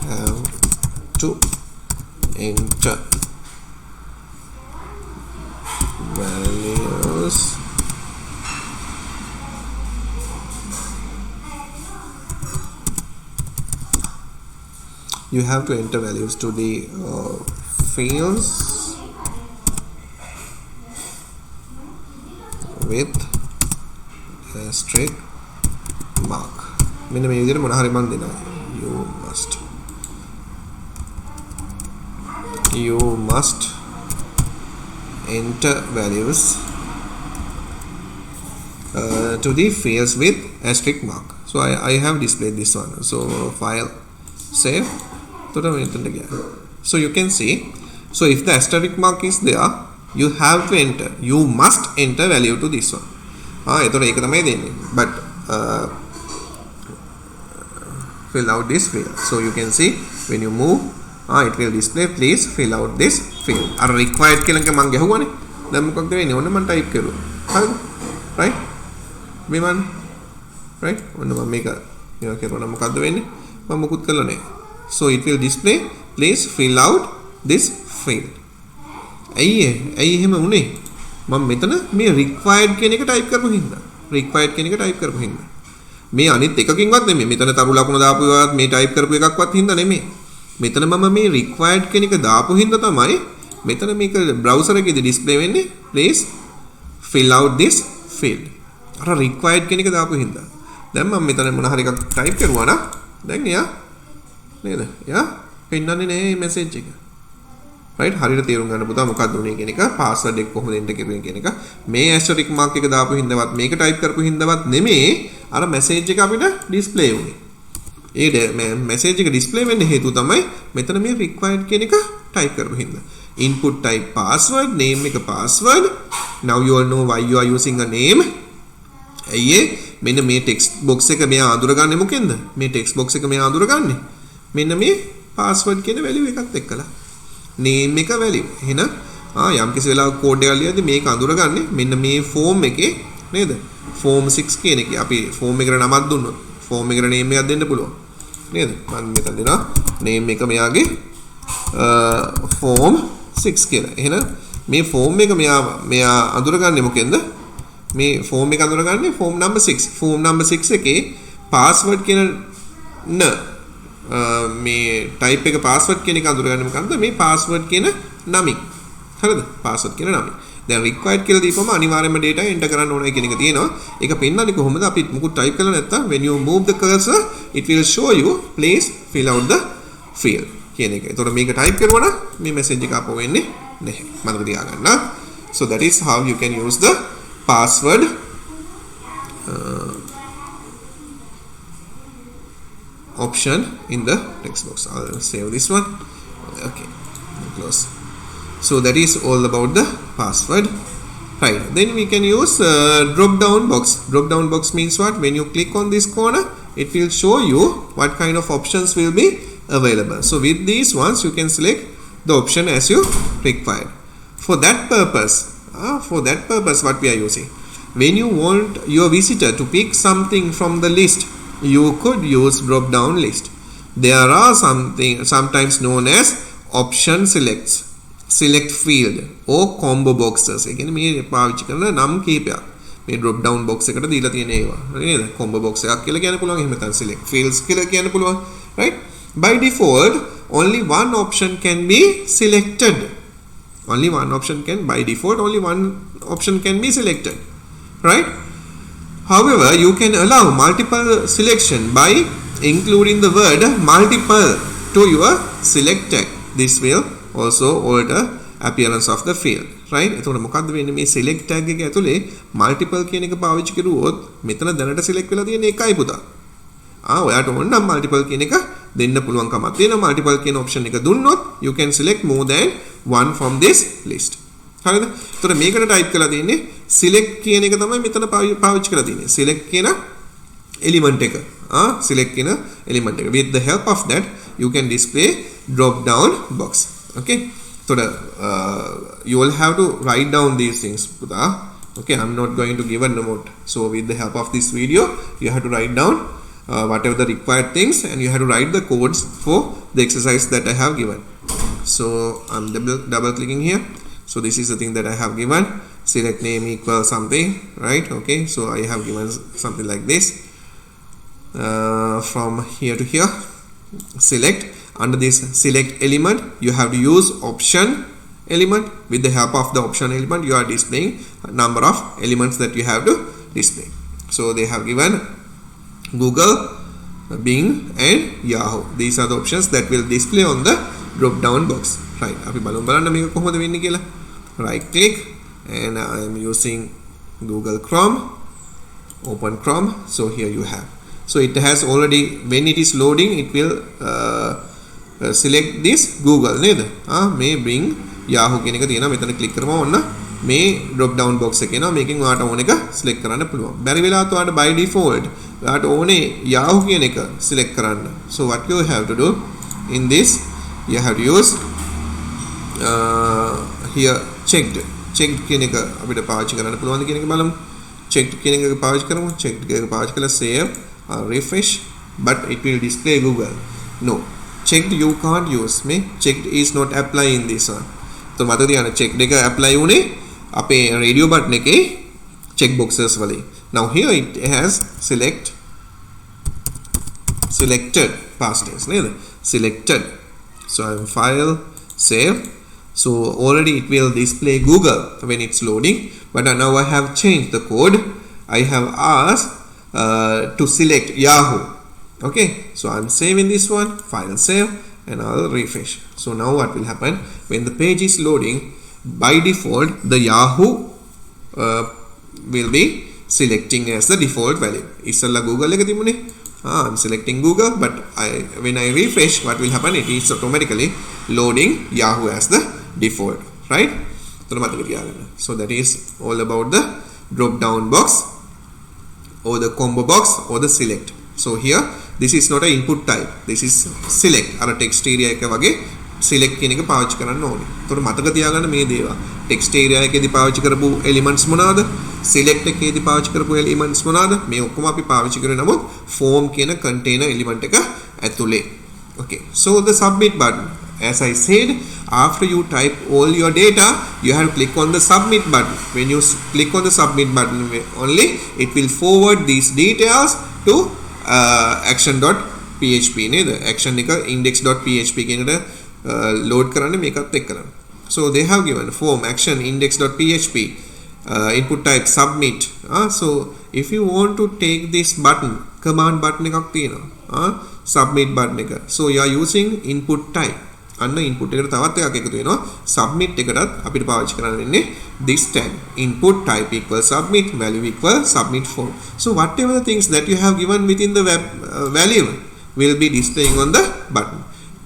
have to enter values you have to enter values to the fields with asterisk mark. මෙන්න මේ විදිහට මොන හරි මන් දෙනවා. you must enter values to the fields with asterisk mark. So I have displayed this one. So file save. So you can see. So if the asterisk mark is there, you have to enter. You must enter value to this one. එතකොට ඒක තමයි දෙන්නේ. But fill out this field. So you can see when you move, it will display. Please fill out this field. අර required කියලා එක මම ගහුවානේ. දැන් මොකක්ද වෙන්නේ? ඔන්න මම type කරුවා. හරිද? right? විමන් right? ඔන්න මම මේක කරුවා නම් මොකද්ද වෙන්නේ? මම මුකුත් කළා නෑ. So it will display. Please fill out this field. ඇයි එහෙම වුනේ? මම මෙතන මේ required කියන එක type කරපු හින්දා. මේ අනිත් එකකින්වත් නෙමෙයි. මෙතන තරු ලකුණ දාපුවාත් මේ type කරපු එකක්වත් හින්දා නෙමෙයි. මෙතන මම මේ required කියන එක දාපු හින්දා තමයි මෙතන මේක browser එකේදී display වෙන්නේ. Please fill out this field. අර required කියන එක දාපු හින්දා. දැන් මම මෙතන මොන හරි එකක් type කරුවා නම් දැන් එයා නේද? එයා පෙන්නන්නේ නෑ මේ message එක. right? හරියට තේරුම් ගන්න පුතා මොකක්ද උනේ කියන එක, password එක කොහොමද enter කරුවේ කියන එක. මේ asterisk mark එක දාපු හින්දාවත් මේක type කරපු හින්දාවත් නෙමෙයි අර message එක අපිට display වුනේ. ඒ message එක display වෙන්න හේතුව තමයි මෙතන මේ required කියන එක type කරපු හින්දා. input type password, name එක password. Now you all know why you are using a name. ඇයි මෙන්න මේ text box එක මෙයා අඳුරගන්නේ මොකෙන්ද? මේ text box එක මෙයා අඳුරගන්නේ මෙන්න මේ password කියන value එකත් එක්කලා. name එක value. එහෙනම් යම් කිසි වෙලාවක code එකක් ලියද්දි මේක අඳුරගන්නේ මෙන්න මේ form එකේ නේද? form 6 කියන එකේ අපි form එකට නමක් දුන්නොත් form එකට name එකක් දෙන්න පුළුවන්. නේද? මම මෙතන දෙනවා name එක මෙයාගේ form 6 කියලා. එහෙනම් මේ form එක මෙයා අඳුරගන්නේ මොකෙන්ද? මේ form එක අඳුරගන්නේ form number 6. form number 6 එකේ password කියන මේ type එක password කියන එක අඳුරගන්නේ මොකන්ද? මේ password කියන නමින්. හරිද? password කියන නමින්. දැන් required කියලා දීපම අනිවාර්යයෙන්ම data enter කරන්න ඕනේ කියන එක තියෙනවා. ඒක පෙන්නන්නේ කොහොමද? අපි මුකුත් type කරලා නැත්තම් when you move the cursor it will show you please fill out the field කියන එක. එතකොට මේක type කරුවා නම් මේ message එක අපෝ වෙන්නේ නැහැ. මතක තියාගන්න. So that is how you can use the password option in the text box. I'll save this one. Okay, close. So that is all about the password. Right, then we can use drop down box. Drop down box means what? When you click on this corner it will show you what kind of options will be available. So with these ones you can select the option as you require. For that purpose what we are using, when you want your visitor to pick something from the list, you could use drop down list. There are sometimes known as option selects, select field or combo boxes. ඒ කියන්නේ මේ පාවිච්චි කරන නම් කීපයක් මේ drop down box එකට දීලා තියෙන ඒවා නේද? combo box එකක් කියලා කියන්න පුළුවන්. එහෙම නැත්නම් select fields කියලා කියන්න පුළුවන්. right? By default only one option can be selected. Only one option can, by default, only one option can be selected, right? However, you can allow multiple selection by including the word multiple to your select tag. This will also alter appearance of the field, right? එතකොට මොකද්ද වෙන්නේ මේ select tag එක ඇතුලේ multiple කියන එක පාවිච්චි කරුවොත් මෙතන දැනට select වෙලා තියෙන එකයි පුතා. ඔයාට ඕන නම් multiple කියන එක දෙන්න පුළුවන් කමක් තියෙනවා. multiple කියන option එක දුන්නොත් you can select more than one from this list. හරිද? එතකොට මේකට type කරලා තියෙන්නේ select කියන එක තමයි මෙතන පාවිච්චි කරලා තියෙන්නේ. select කියන element එක. select කියන element එක. With the help of that you can display drop down box. Okay? So you will have to write down these things. Okay, I'm not going to give a note. So with the help of this video, you have to write down whatever the required things, and you have to write the codes for the exercise that I have given. So I'm double clicking here. So this is the thing that I have given. Select name equals something, right? Okay, so I have given something like this. From here to here, select. Under this select element, you have to use option element. With the help of the option element, you are displaying a number of elements that you have to display. So they have given Google, Bing and Yahoo. These are the options that will display on the drop down box. Right. Right click, and I am using Google Chrome. Open Chrome. So here you have. So it has already, when it is loading, it will select this Google ned may bring Yahoo කියන එක තියෙනවා. මෙතන click කරපුවම ඔන්න මේ drop down box එක එනවා. මේකෙන් ඔයාට ඕන එක select කරන්න පුළුවන්. බැරි වෙලාවත් ඔයාට by default ඔයාට ඕනේ Yahoo කියන එක select කරන්න. So what you have to do in this, you have to use here checked කියන එක අපිට පාවිච්චි කරන්න පුළුවන්ද කියන එක බලමු. checked කියන එක පාවිච්චි කරමු. checked එක පාවිච්චි කරලා save, refresh, but it will display Google. No, checked you can't use. Me checked is not applying this one. So මතක තියාගන්න checked එක apply උනේ අපේ radio button එකේ check boxes වලින්. Now here it has selected past tense නේද? Selected. So I am file, save. So already it will display Google when it's loading, but now I have changed the code. I have asked to select Yahoo. Okay, so I'm saving this one, file save, and I'll refresh. So now what will happen when the page is loading? By default, the Yahoo will be selecting as the default value. Isalla Google එක තිබුණේ. I'm selecting Google, but when I refresh, what will happen? It is automatically loading Yahoo as the default, right? So that is all about the drop down box or the combo box or the select. So here this is not an input type, this is select. අර text area එක වගේ select කියන එක පාවිච්චි කරන්න ඕනේ. ඒතකොට මතක තියාගන්න මේ දේවල්. text area එකේදී පාවිච්චි කරපු elements මොනවාද? select එකේදී පාවිච්චි කරපු elements මොනවාද? මේ ඔක්කොම අපි පාවිච්චි කරේ නමුත් form කියන container element එක ඇතුලේ. Okay, so the submit button, as I said, after you type all your data, you have to click on the submit button. When you click on the submit button only, it will forward these details to action.php නේද? action එක index.php කියනට load කරන්න මේකත් එක්ක කරන්න. So they have given form action index.php, input type submit. So if you want to take this button, command button එකක් තියෙනවා. submit button එක. So you are using input type. අන්න input එකට තවත් එකක් එකතු වෙනවා. submit එකටත් අපිට පාවිච්චි කරන්න වෙන්නේ this tag. input type equals submit, value equals submit form. So whatever the things that you have given within the value will be displaying on the button,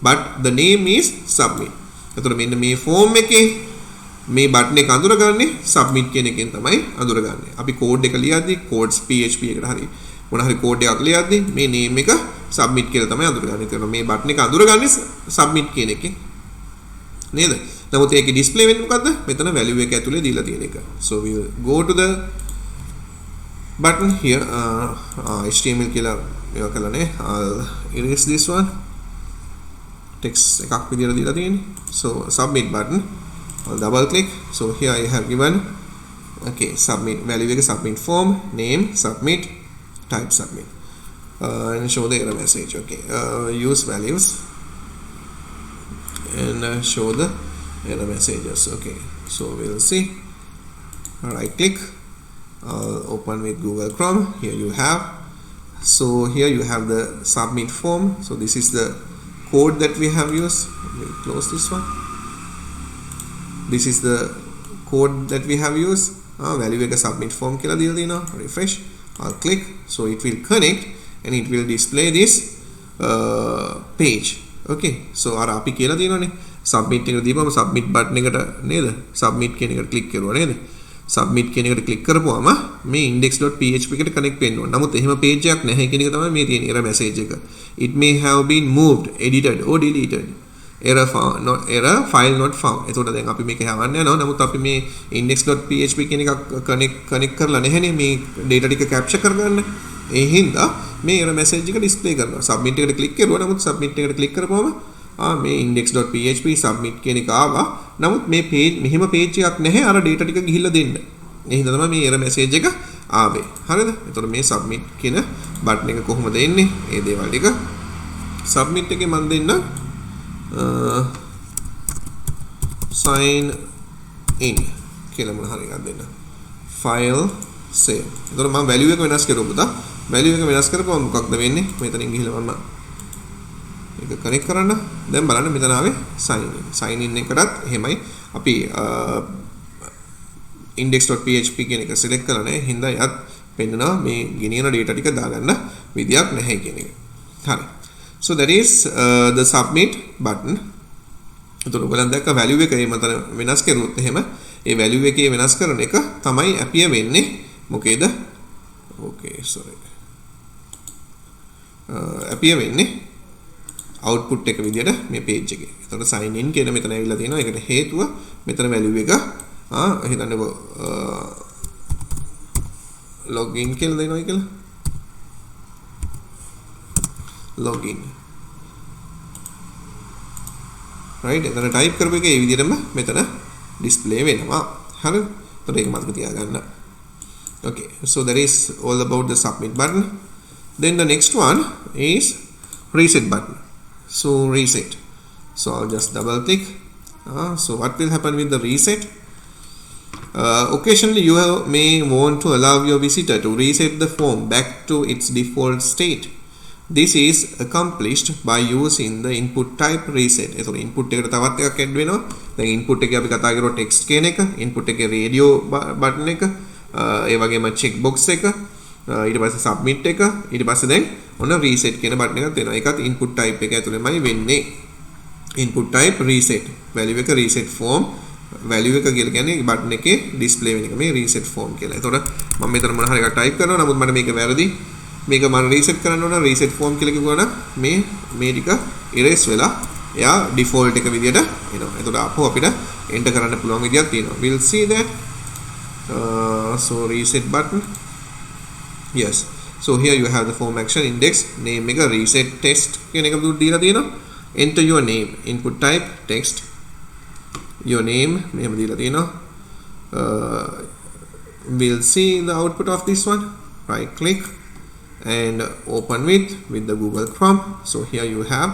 but the name is submit. එතකොට මෙන්න මේ form එකේ මේ button එක අඳුරගන්නේ submit කියන එකෙන් තමයි අඳුරගන්නේ. අපි code එක ලියද්දි codes php එකට හරි මොන හරි code එකක් ලියද්දි මේ name එක submit කියලා තමයි අඳුරගන්නේ. ඒතකොට මේ button එක අඳුරගන්නේ submit කියන එකෙන් නේද? නමුත් ඒකේ display වෙන්නේ මොකද්ද? මෙතන value එක ඇතුලේ දීලා තියෙන එක. So we will go to the button here. HTML කියලා මේවා කළානේ. I'll erase this one. Text එකක් විදියට දීලා තියෙන්නේ. So submit button. I'll double click. So here I have given submit value එක submit form, name submit, type submit. And show the error message. Use values. and show the error messages. Okay, so we'll see. Right click, open with Google Chrome. Here you have. So here you have the submit form. So this is the code that we have used. We'll close this one. This is the code that we have used. Value එක submit form කියලා දීලා තියෙනවා. Refresh. I'll click. So it will connect and it will display this page. Okay. So අර අපි කියලා තියෙනවානේ submit එක දීපම submit button එකට නේද? submit කියන එකට click කරුවා නේද? submit කියන එකට click කරපුවාම මේ index.php එකට connect වෙන්න ඕන. නමුත් එහෙම page එකක් නැහැ කියන එක තමයි මේ තියෙන error message එක. It may have been moved, edited or deleted. Error found, not error file not found. එතකොට දැන් අපි මේක හවන්න යනවා. නමුත් අපි මේ index.php කියන එක connect කරලා නැහැනේ මේ data ටික capture කරගන්න. ඒ හින්දා මේ error message එක display කරනවා. submit එකට click කරුවා. නමුත් submit එකට click කරපුවම මේ index.php submit කියන එක ආවා. නමුත් මේ page මෙහෙම page එකක් නැහැ අර data ටික ගිහිල්ලා දෙන්න. ඒ හින්දා තමයි මේ error message එක ආවේ. හරිද? එතකොට මේ submit කියන button එක කොහොමද එන්නේ? ඒ දේවල් ටික submit එකේ මම දෙන්න sign in කියලා මොන හරි එකක් දෙන්න. file save. එතකොට මම value එක වෙනස් කරුවා පුතා. value එක වෙනස් කරපුවම මොකක්ද වෙන්නේ? මෙතනින් ගිහිල්ලා මම ඒක කනෙක්ට් කරන්න. දැන් බලන්න මෙතන ආවේ sign in. sign in එකටත් එහෙමයි. අපි index.php කියන එක select කරලා නැහැ. හින්දා යත් පෙන්නනවා මේ ගෙනියන data ටික දාගන්න විදියක් නැහැ කියන එක. හරි. So that is the submit button. එතකොට ඔයගලන් දැක්ක value එක මෙතන වෙනස් කරුවොත් එහෙම ඒ value එකේ වෙනස් කරන එක තමයි appear වෙන්නේ. මොකේද? Okay, sorry. appear වෙන්නේ output එක විදියට මේ page එකේ. එතකොට sign in කියන මෙතන ඇවිල්ලා තියෙනවා. ඒකට හේතුව මෙතන value එක හිතන්නකෝ login කියලා දෙනවා කියලා. login. right එතන type කරපු එක ඒ විදිහටම මෙතන display වෙනවා. හරිද? එතකොට ඒක මතක තියාගන්න. okay, so that is all about the submit button. Then the next one is reset button. So reset. So I'll just double click. So what will happen with the reset? Occasionally you may want to allow your visitor to reset the form back to its default state. This is accomplished by using the input type reset. එතකොට input එකට තවත් එකක් add වෙනවා. දැන් input එකේ අපි කතා කරා text කියන එක, input එකේ radio button එක, ඒ වගේම check box එක, ඊට පස්සේ submit එක, ඊට පස්සේ දැන් ඔන්න reset කියන button එකක් තියෙනවා. ඒකත් input type එක ඇතුළේමයි වෙන්නේ. input type reset. value එක reset form. value එක කියලා කියන්නේ button එකේ display වෙන එක. මේ reset form කියලා. එතකොට මම මෙතන මොන හරි එකක් type කරනවා. නමුත් මට මේක වැරදි. මේක මම reset කරන්න ඕන reset form කියලා කිව්වනම් මේ ටික erase වෙලා එයා default එක විදියට එනවා. එතකොට අපෝ අපිට enter කරන්න පුළුවන් විදියක් තියෙනවා. we'll see that. So reset button. Yes. So here you have the form action index name එක reset text කියන එක දීලා තියෙනවා. enter your name input type text your name මෙහෙම දීලා තියෙනවා. we'll see the output of this one. right click and open with the Google Chrome. So here you have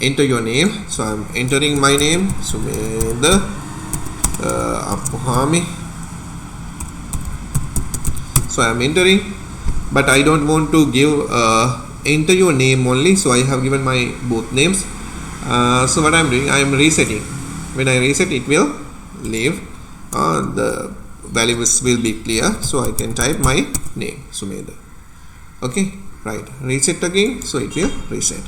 enter your name. So I'm entering my name Sumedha Apuhami. So I'm entering, but I don't want to give enter your name only, so I have given my both names. So what I'm doing, I am resetting. When I reset, it will leave. The values will be clear, so I can type my name Sumedha. Okay, right, reset again, so it will reset.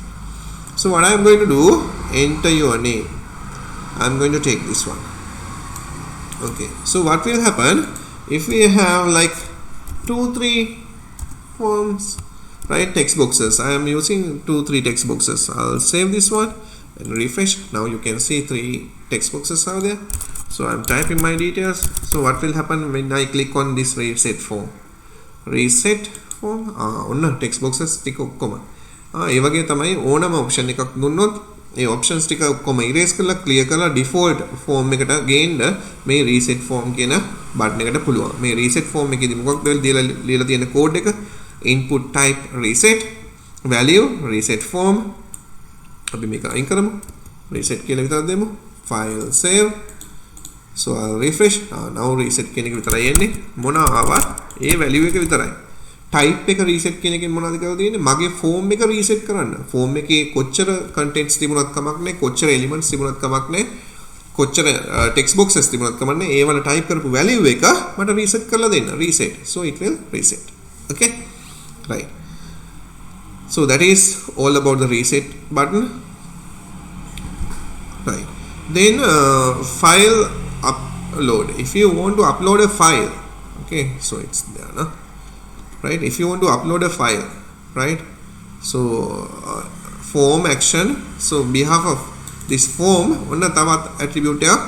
So what I am going to do, enter your name. I am going to take this one. Okay, so what will happen if we have like 2-3 forms, right, text boxes. I am using 2-3 text boxes. I'll save this one and refresh. Now you can see 3 text boxes are there. So I'm typing my details. So what will happen when I click on this reset form? Reset form. ඔන්න text boxes ටික ඔක්කොම. ඒ වගේ තමයි ඕනම option එකක් දුන්නොත් ඒ options ටික ඔක්කොම erase කරලා clear කරලා default form එකට ගේන්න මේ reset form කියන button එකට පුළුවන්. මේ reset form එකේදී මොකක්ද ලියලා තියෙන code එක input type reset value reset form අපි මේක අයින් කරමු. reset කියලා විතරක් දෙමු. File save. So I'll refresh. Now reset කියන එක විතරයි එන්නේ. මොන ආවත් ඒ value එක විතරයි. type එක reset කියන එකෙන් මොනවද කරලා තියෙන්නේ? මගේ form එක reset කරන්න. form එකේ කොච්චර contents තිබුණත් කමක් නැහැ, කොච්චර elements තිබුණත් කමක් නැහැ, කොච්චර text boxes තිබුණත් කමක් නැහැ. ඒ වල type කරපු value එක මට reset කරලා දෙන්න. reset. So it will reset. Okay? Right. So that is all about the reset button. Right. Then file upload. If you want to upload a file, okay, so it's there, no? Right. If you want to upload a file, right, so form action, so behalf of this form ඔන්න තවත් attribute එකක්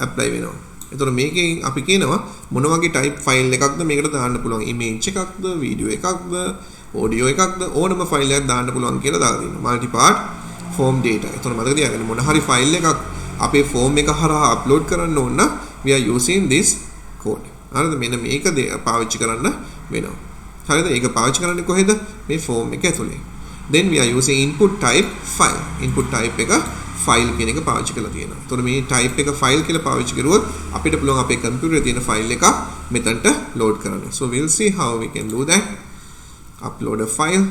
apply වෙනවා. එතකොට මේකෙන් අපි කියනවා මොන වගේ type file එකක්ද මේකට දාන්න පුළුවන්, image එකක්ද, video එකක්ද, audio එකක්ද, ඕනම file එකක් දාන්න පුළුවන් කියලා දාලා දෙනවා. multi part form data. එතකොට මතක තියාගන්න මොන හරි file එකක් අපේ form එක හරහා upload කරන්න ඕන නම් we are using this code. හරිද? මෙන්න මේක පාවිච්චි කරන්න වෙනවා. හරිද? ඒක පාවිච්චි කරන්නේ කොහෙද? මේ form එක ඇතුලේ. Then we are using input type file. input type එක file කියන එක පාවිච්චි කරලා තියෙනවා. එතකොට මේ type එක file කියලා පාවිච්චි කරුවොත් අපිට පුළුවන් අපේ computer එකේ තියෙන file එක මෙතනට load කරන්න. So we'll see how we can do that. Upload a file.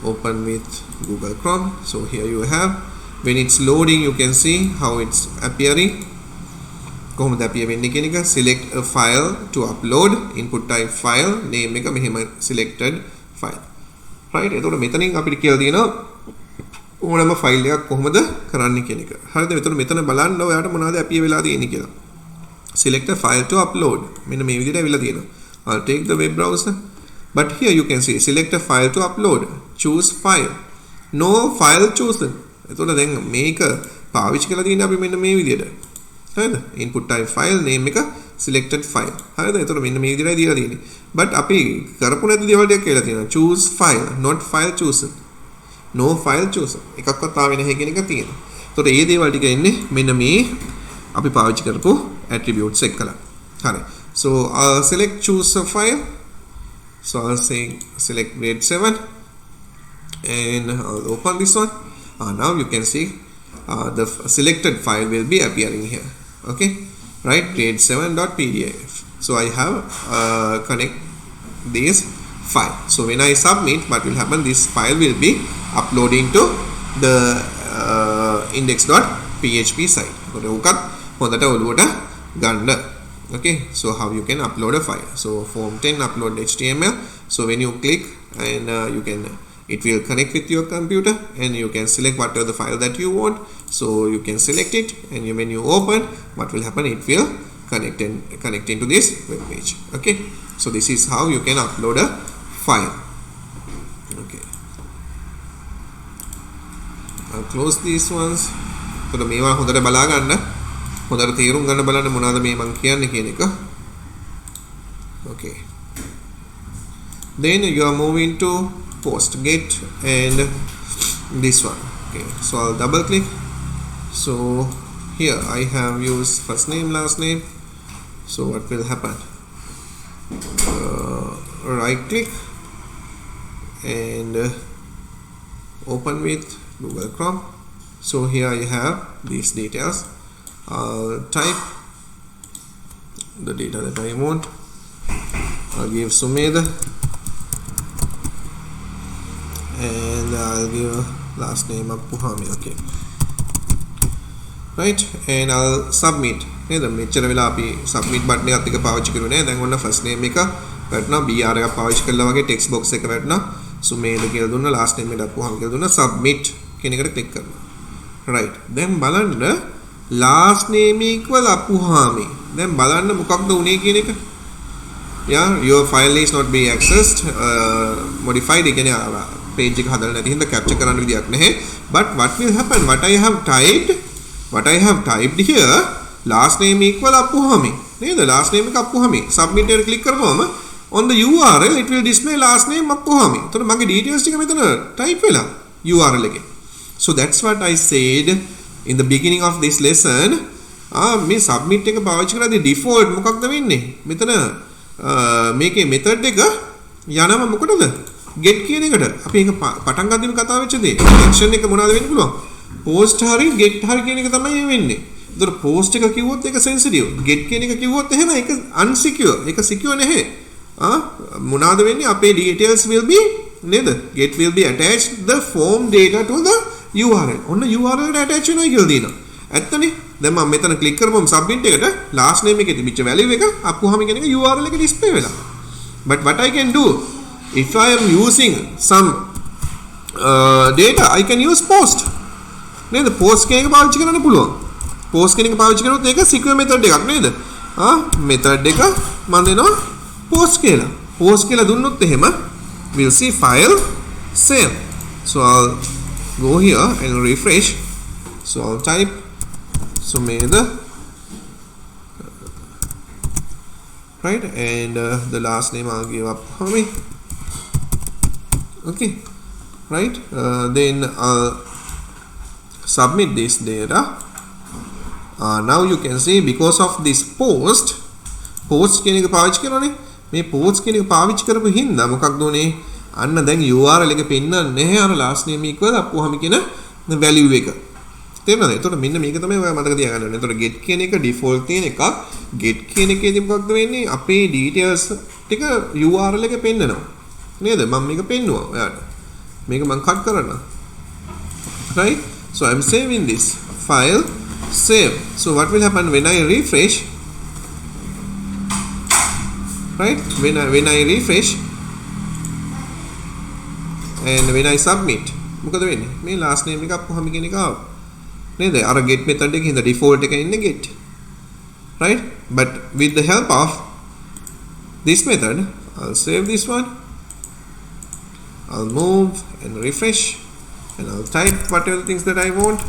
Open with Google Chrome. So here you have, when it's loading you can see how it's appearing. කොහොමද appear වෙන්නේ කියන එක. Select a file to upload. Input type file. Name එක මෙහෙම selected file. Right. එතකොට මෙතනින් අපිට කියලා තියෙනවා ඕනම ෆයිල් එකක් කොහොමද කරන්න කියන එක. හරිද? එතකොට මෙතන බලන්න ඔයාලට මොනවද appear වෙලා තියෙන්නේ කියලා. Select a file to upload. මෙන්න මේ විදිහට ඇවිල්ලා තියෙනවා. I'll take the web browser. But here you can see select a file to upload. Choose file. No file chosen. එතකොට දැන් මේක පාවිච්චි කරලා තියෙන්නේ අපි මෙන්න මේ විදිහට. හරිද? input type file name එක selected file. හරිද? එතකොට මෙන්න මේ විදිහටයි දීලා තියෙන්නේ. but අපි කරපු නැති දේවල් ටිකක් කියලා තියෙනවා. choose file not file chosen. no file chosen. එකක්වත් ආවේ නැහැ කියන එක තියෙනවා. එතකොට මේ දේවල් ටික එන්නේ මෙන්න මේ අපි පාවිච්චි කරපු attributes එක්කලා. හරි. so select choose a file. So I'll say select grade 7 and I'll open this one. Now you can see the selected file will be appearing here. Okay, right, grade 7.pdf. So I have connect this file. So when I submit, what will happen? This file will be uploading to the index.php site. Okay, so how you can upload a file. So form 10 upload HTML. So when you click and you can, it will connect with your computer and you can select whatever the file that you want. So you can select it and when you open, what will happen? It will connect into this web page. Okay, so this is how you can upload a file. Okay, I'll close these ones. So the මේවා හොඳට බලා ගන්න. හොඳට තේරුම් ගන්න බලන්න මොනවාද මේ මම කියන්නේ කියන එක. Okay, then you are moving to post get and this one. Okay, so I'll double click. So here I have used first name last name. So what will happen? Right click and open with Google Chrome. So here I have these details. I'll type the data that I want. I'll give Sumedha and I'll give last name Appuhami. Okay, right, and I'll submit. නේද? මෙච්චර වෙලා අපි submit button එකත් එක පාවිච්චි කරුවේ නෑ. දැන් ඔන්න first name එක වැටුණා, br එකක් පාවිච්චි කළා වගේ text box එක වැටුණා. Sumedha කියලා දුන්නා, last name එක Appuhami කියලා දුන්නා, submit කියන එකට click කරනවා. right, දැන් බලන්න last name equal Appuhami. දැන් බලන්න මොකක්ද උනේ කියන එක. yeah, your file is not being accessed, modified. ඒ කියන්නේ page එක හදලා නැති හින්දා capture කරන්න විදියක් නැහැ. but what will happen? what I have typed here, last name equal Appuhami. නේද? last name එක Appuhami. submit එකට click කරපුවම on the URL it will display last name Appuhami. එතකොට මගේ details ටික මෙතන type වෙලා URL එකේ. so that's what I said in the beginning of this lesson. මේ submit එක පාවිච්චි කරද්දී default මොකක්ද වෙන්නේ? මෙතන මේකේ method එක යනම මොකටද? get කියන එකට අපි ඒක පටන් ගන්නදී කතා වෙච්ච දේ action එක මොනවද වෙන්න පුළුවන් post හරි get හරි කියන එක තමයි වෙන්නේ. ඒතර post එක කිව්වොත් ඒක sensitive, get කියන එක කිව්වොත් එහෙම ඒක unsecure, ඒක secure නැහැ. මොනවද වෙන්නේ අපේ details will be නේද get will be attached the form data to the URL. ඔන්න URL එකට attach වෙනවා කියලා දිනවා. ඇත්තනේ. දැන් මම මෙතන click කරපුවම submit එකට last name එකේ තිබිච්ච value එක අපුවාම කියන එක URL එක display වෙලා. But what I can do if I am using some data I can use post. නේද post කියන එක පාවිච්චි කරන්න පුළුවන්. post කියන එක පාවිච්චි කරනොත් ඒක secure method එකක් නේද? method එක මම දෙනවා post කියලා. post කියලා දුන්නොත් එහෙම we'll see file save. So I'll go here and refresh. So I'll type Sumedha, right, and the last name I'll give up for me. Okay, right. Then I'll submit this data. Now you can see because of this post කියන එක පාවිච්චි කරනනේ මේ post කියන එක පාවිච්චි කරපු හින්දා මොකක්ද උනේ අන්න දැන් URL එක පෙන්නන්නේ නැහැ අර last name equal අපුවාම කියන value එක තේරෙනවද? එතකොට මෙන්න මේක තමයි ඔයා මතක තියාගන්න ඕනේ. එතකොට get කියන එක default තියෙන එකක්. get කියන එකේදී මොකක්ද වෙන්නේ? අපේ details ටික URL එකේ පෙන්නනවා. නේද? මම මේක පෙන්නුවා ඔයාලට. මේක මම cut කරන්න. Right? So I'm saving this file save. So what will happen when I refresh? Right? When I refresh and when I submit මොකද වෙන්නේ? මේ last name එක අපුවාම කියන එක ආවා. නේද අර get method එකේ ඉඳ default එක ඉන්නේ get, right? But with the help of this method I'll save this one, I'll move and refresh and I'll type whatever things that I want,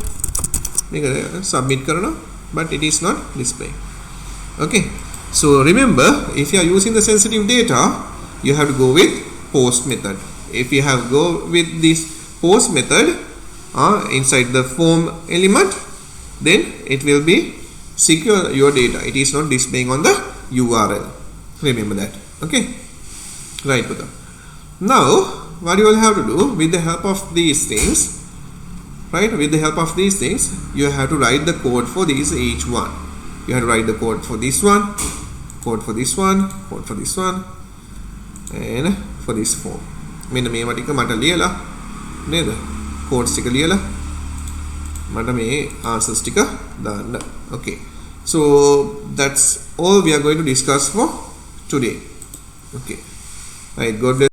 make a submit karana, but it is not displaying. Okay, so remember if you are using the sensitive data you have to go with post method. If you have go with this post method inside the form element, then it will be secure your data. It is not displaying on the URL. Remember that. Okay, right, Buddha. Now what you will have to do with the help of these things, right, with the help of these things you have to write the code for these each one. You have to write the code for this one, code for this one, code for this one, and for this form. මෙන්න මේවා ටික මට ලියලා නේද codes ටික ලියලා මට මේ answers ටික දාන්න. Okay, so that's all we are going to discuss for today. Okay, right, God bless.